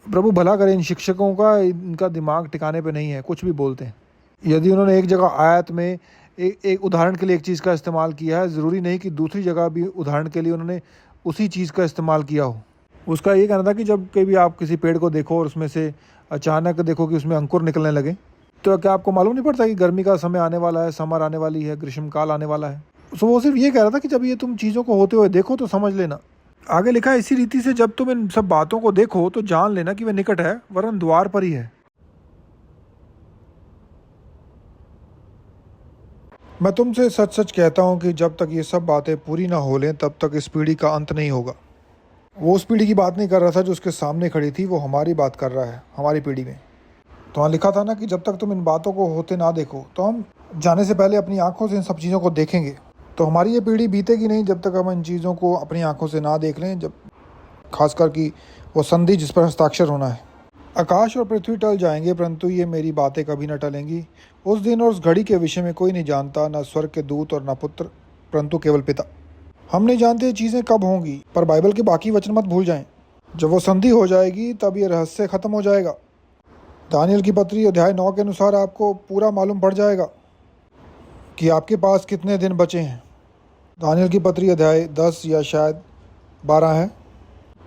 प्रभु भला करे इन शिक्षकों का, इनका दिमाग ठिकाने पे नहीं है, कुछ भी बोलते हैं। यदि उन्होंने एक जगह आयत में एक उदाहरण के लिए एक चीज़ का इस्तेमाल किया है, ज़रूरी नहीं कि दूसरी जगह भी उदाहरण के लिए उन्होंने उसी चीज़ का इस्तेमाल किया हो। उसका ये कहना था कि जब कभी आप किसी पेड़ को देखो और उसमें से अचानक देखो कि उसमें अंकुर निकलने लगे, तो क्या आपको मालूम नहीं पड़ता कि गर्मी का समय आने वाला है, समर आने वाली है, ग्रीष्मकाल आने वाला है। तो वो सिर्फ ये कह रहा था कि जब ये तुम चीज़ों को होते हुए देखो तो समझ लेना। आगे लिखा है, इसी रीति से जब तुम इन सब बातों को देखो तो जान लेना कि वह निकट है, वरन द्वार पर ही है। मैं तुमसे सच सच कहता हूँ कि जब तक ये सब बातें पूरी ना हो लें तब तक इस पीढ़ी का अंत नहीं होगा। वो उस पीढ़ी की बात नहीं कर रहा था जो उसके सामने खड़ी थी, वो हमारी बात कर रहा है, हमारी पीढ़ी में। तो वहाँ लिखा था ना कि जब तक तुम इन बातों को होते ना देखो, तो हम जाने से पहले अपनी आंखों से इन सब चीज़ों को देखेंगे। तो हमारी ये पीढ़ी बीतेगी नहीं जब तक हम इन चीज़ों को अपनी आंखों से ना देख लें, जब खासकर कि वो संधि जिस पर हस्ताक्षर होना है। आकाश और पृथ्वी टल जाएंगे परंतु ये मेरी बातें कभी न टलेंगी। उस दिन और उस घड़ी के विषय में कोई नहीं जानता, न स्वर्ग के दूत और न पुत्र, परंतु केवल पिता। हम नहीं जानते ये चीज़ें कब होंगी, पर बाइबल के बाकी वचन मत भूल जाएं। जब वो संधि हो जाएगी तब ये रहस्य खत्म हो जाएगा। दानियल की पत्री अध्याय 9 के अनुसार आपको पूरा मालूम पड़ जाएगा कि आपके पास कितने दिन बचे हैं। दानियल की पत्री अध्याय 10 या शायद 12 है।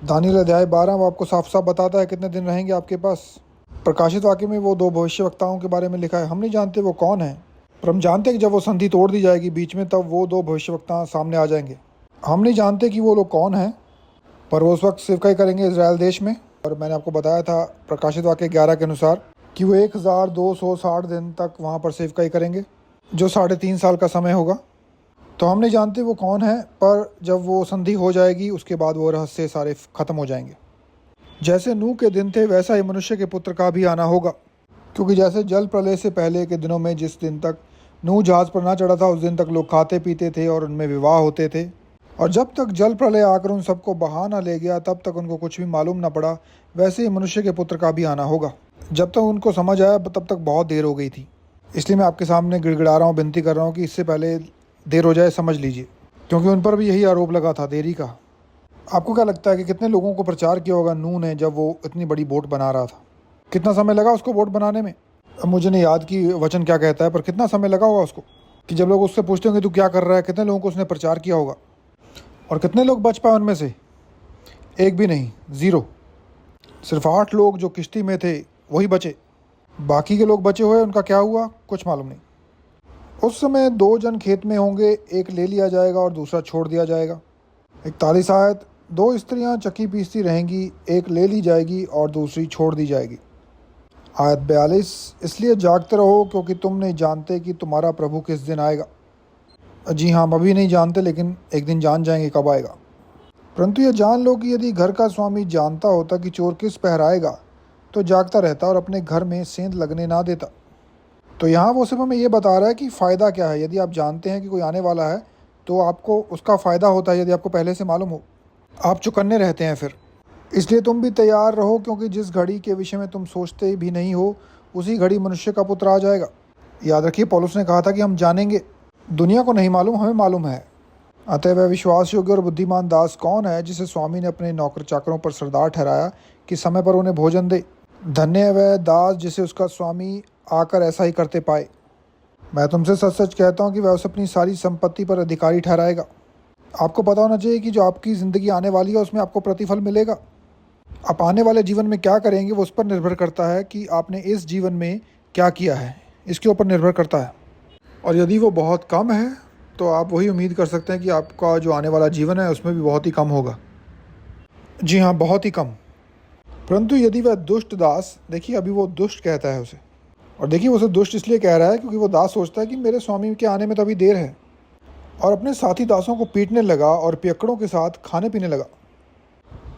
दानियल अध्याय 12 वो आपको साफ साफ बताता है कितने दिन रहेंगे आपके पास। प्रकाशित वाक्य में वो 2 भविष्यवक्ताओं के बारे में लिखा है। हम नहीं जानते वो कौन है, पर हम जानते हैं कि जब वो संधि तोड़ दी जाएगी बीच में, तब वो 2 भविष्यवक्ता सामने आ जाएंगे। हम नहीं जानते कि वो लोग कौन हैं, पर वो उस वक्त सेवकाई करेंगे इजराइल देश में। और मैंने आपको बताया था प्रकाशित वाक्य 11 के अनुसार कि वो 1260 दिन तक वहाँ पर सेवकाई करेंगे, जो 3.5 साल का समय होगा। तो हम नहीं जानते वो कौन है, पर जब वो संधि हो जाएगी उसके बाद वो रहस्य सारे ख़त्म हो जाएंगे। जैसे नूह के दिन थे वैसा ही मनुष्य के पुत्र का भी आना होगा। क्योंकि जैसे जल प्रलय से पहले के दिनों में जिस दिन तक नूह जहाज़ पर ना चढ़ा था उस दिन तक लोग खाते पीते थे और उनमें विवाह होते थे, और जब तक जल प्रलय आकर उन सबको बहा ना ले गया तब तक उनको कुछ भी मालूम ना पड़ा, वैसे ही मनुष्य के पुत्र का भी आना होगा। जब तक उनको समझ आया तब तक बहुत देर हो गई थी। इसलिए मैं आपके सामने गिड़गिड़ा रहा हूँ, विनती कर रहा हूँ कि इससे पहले देर हो जाए समझ लीजिए, क्योंकि उन पर भी यही आरोप लगा था देरी का। आपको क्या लगता है कि कितने लोगों को प्रचार किया होगा नूह ने जब वो इतनी बड़ी बोट बना रहा था? कितना समय लगा उसको बोट बनाने में? अब मुझे नहीं याद कि वचन क्या कहता है, पर कितना समय लगा होगा उसको कि जब लोग उससे पूछते होंगे तू क्या कर रहा है, कितने लोगों को उसने प्रचार किया होगा। और कितने लोग बच पाए उनमें से? एक भी नहीं, 0। सिर्फ 8 लोग जो किश्ती में थे वही बचे। बाकी के लोग बचे हुए उनका क्या हुआ कुछ मालूम नहीं। उस समय 2 जन खेत में होंगे, एक ले लिया जाएगा और दूसरा छोड़ दिया जाएगा। 41 आयत, 2 स्त्रियां चक्की पीसती रहेंगी, एक ले ली जाएगी और दूसरी छोड़ दी जाएगी। आयत 42, इसलिए जागते रहो क्योंकि तुम नहीं जानते कि तुम्हारा प्रभु किस दिन आएगा। जी हाँ, हम अभी नहीं जानते, लेकिन एक दिन जान जाएंगे कब आएगा। परंतु यह जान लो कि यदि घर का स्वामी जानता होता कि चोर किस पहर आएगा तो जागता रहता और अपने घर में सेंध लगने ना देता। तो यहाँ वो सिर्फ हमें ये बता रहा है कि फ़ायदा क्या है। यदि आप जानते हैं कि कोई आने वाला है तो आपको उसका फ़ायदा होता है, यदि आपको पहले से मालूम हो। आप चौकन्ने रहते हैं फिर। इसलिए तुम भी तैयार रहो, क्योंकि जिस घड़ी के विषय में तुम सोचते भी नहीं हो उसी घड़ी मनुष्य का पुत्र आ जाएगा। याद रखिए, पौलुस ने कहा था कि हम जानेंगे। दुनिया को नहीं मालूम, हमें मालूम है। अतः वह विश्वास योग्य और बुद्धिमान दास कौन है जिसे स्वामी ने अपने नौकर चाकरों पर सरदार ठहराया कि समय पर उन्हें भोजन दे। धन्य है वह दास जिसे उसका स्वामी आकर ऐसा ही करते पाए। मैं तुमसे सच सच कहता हूँ कि वह उसे अपनी सारी संपत्ति पर अधिकारी ठहराएगा। आपको पता होना चाहिए कि जो आपकी ज़िंदगी आने वाली है उसमें आपको प्रतिफल मिलेगा। आप आने वाले जीवन में क्या करेंगे वो उस पर निर्भर करता है कि आपने इस जीवन में क्या किया है, इसके ऊपर निर्भर करता है। और यदि वो बहुत कम है तो आप वही उम्मीद कर सकते हैं कि आपका जो आने वाला जीवन है उसमें भी बहुत ही कम होगा। जी हाँ, बहुत ही कम। परंतु यदि वह दुष्ट दास, देखिए अभी वो दुष्ट कहता है उसे, और देखिए वो उसे दुष्ट इसलिए कह रहा है क्योंकि वो दास सोचता है कि मेरे स्वामी के आने में तो अभी देर है, और अपने साथी दासों को पीटने लगा और पियक्कड़ों के साथ खाने पीने लगा।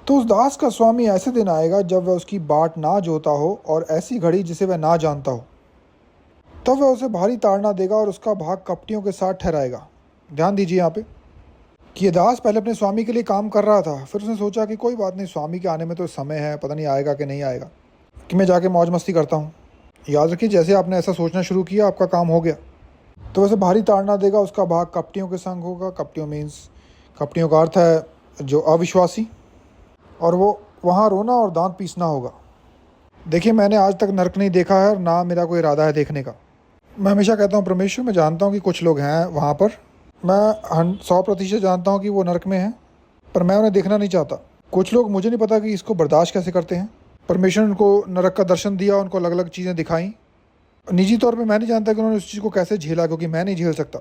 तो उस दास का स्वामी ऐसे दिन आएगा जब वह उसकी बाट ना जोता हो और ऐसी घड़ी जिसे वह ना जानता हो, तब वह उसे भारी ताड़ना देगा और उसका भाग कपटियों के साथ ठहराएगा। ध्यान दीजिए यहाँ पे कि ये दास पहले अपने स्वामी के लिए काम कर रहा था, फिर उसने सोचा कि कोई बात नहीं, स्वामी के आने में तो समय है, पता नहीं आएगा कि नहीं आएगा, कि मैं जाके मौज मस्ती करता हूँ। याद रखिए, जैसे आपने ऐसा सोचना शुरू किया आपका काम हो गया। तो वैसे भारी ताड़ना देगा, उसका भाग कपटियों के संग होगा। कपटियों मीन्स, कपटियों का अर्थ है जो अविश्वासी, और वो वहाँ रोना और दांत पीसना होगा। देखिए, मैंने आज तक नरक नहीं देखा है और ना मेरा कोई इरादा है देखने का। मैं हमेशा कहता हूँ परमेश्वर, मैं जानता हूँ कि कुछ लोग हैं वहाँ पर, मैं 100% जानता हूँ कि वो नरक में हैं, पर मैं उन्हें देखना नहीं चाहता। कुछ लोग, मुझे नहीं पता कि इसको बर्दाश्त कैसे करते हैं। परमेश्वर ने उनको नरक का दर्शन दिया, उनको अलग अलग चीज़ें दिखाई। निजी तौर पे मैं नहीं जानता कि उन्होंने उस चीज़ को कैसे झेला, क्योंकि मैं नहीं झेल सकता।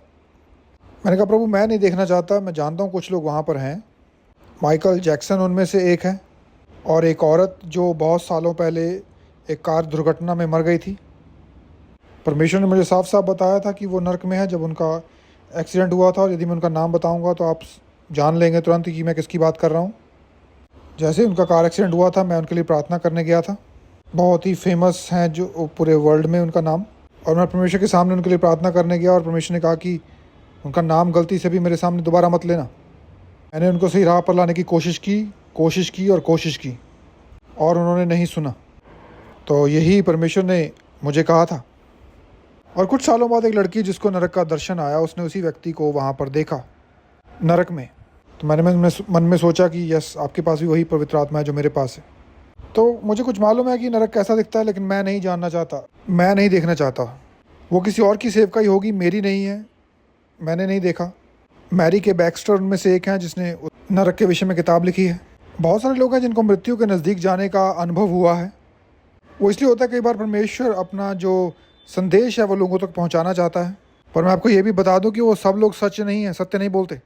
मैंने कहा प्रभु, मैं नहीं देखना चाहता। मैं जानता हूँ कुछ लोग वहाँ पर हैं। माइकल जैक्सन उनमें से एक है, और एक औरत जो बहुत सालों पहले एक कार दुर्घटना में मर गई थी। परमेश्वर ने मुझे साफ साफ बताया था कि वो नरक में है जब उनका एक्सीडेंट हुआ था, और यदि मैं उनका नाम बताऊंगा तो आप जान लेंगे तुरंत कि मैं किसकी बात कर रहा हूँ। जैसे उनका कार एक्सीडेंट हुआ था, मैं उनके लिए प्रार्थना करने गया था। बहुत ही फेमस हैं जो पूरे वर्ल्ड में उनका नाम, और मैं परमेश्वर के सामने उनके लिए प्रार्थना करने गया, और परमेश्वर ने कहा कि उनका नाम गलती से भी मेरे सामने दोबारा मत लेना। मैंने उनको सही राह पर लाने की कोशिश की, और उन्होंने नहीं सुना। तो यही परमेश्वर ने मुझे कहा था। और कुछ सालों बाद एक लड़की जिसको नरक का दर्शन आया, उसने उसी व्यक्ति को वहाँ पर देखा नरक में। तो मैंने मन में सोचा कि यस, आपके पास भी वही पवित्र आत्मा है जो मेरे पास है। तो मुझे कुछ मालूम है कि नरक कैसा दिखता है, लेकिन मैं नहीं जानना चाहता, मैं नहीं देखना चाहता। वो किसी और की सेवकाई होगी, मेरी नहीं है, मैंने नहीं देखा। मैरी के बैक्स्टर उनमें से एक हैं जिसने नरक के विषय में किताब लिखी है। बहुत सारे लोग हैं जिनको मृत्यु के नज़दीक जाने का अनुभव हुआ है। वो इसलिए होता है, कई बार परमेश्वर अपना जो संदेश है वो लोगों तक पहुंचाना चाहता है। पर मैं आपको ये भी बता दूं कि वो सब लोग सच नहीं हैं, सत्य नहीं बोलते।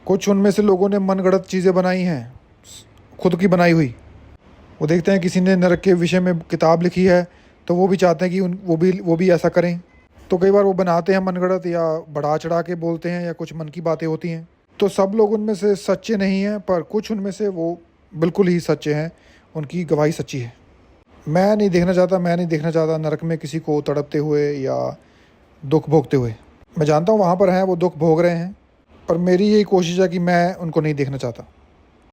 कुछ उनमें से लोगों ने मनगढ़ंत चीज़ें बनाई हैं, खुद की बनाई हुई। वो देखते हैं किसी ने नरक के विषय में किताब लिखी है, तो वो भी चाहते हैं कि वो भी ऐसा करें। तो कई बार वो बनाते हैं मनगढ़ंत, या बढ़ा चढ़ा के बोलते हैं, या कुछ मन की बातें होती हैं। तो सब लोग उनमें से सच्चे नहीं हैं, पर कुछ उनमें से वो बिल्कुल ही सच्चे हैं, उनकी गवाही सच्ची है। मैं नहीं देखना चाहता नरक में किसी को तड़पते हुए या दुख भोगते हुए। मैं जानता हूँ वहाँ पर हैं, वो दुख भोग रहे हैं, पर मेरी यही कोशिश है कि मैं उनको नहीं देखना चाहता।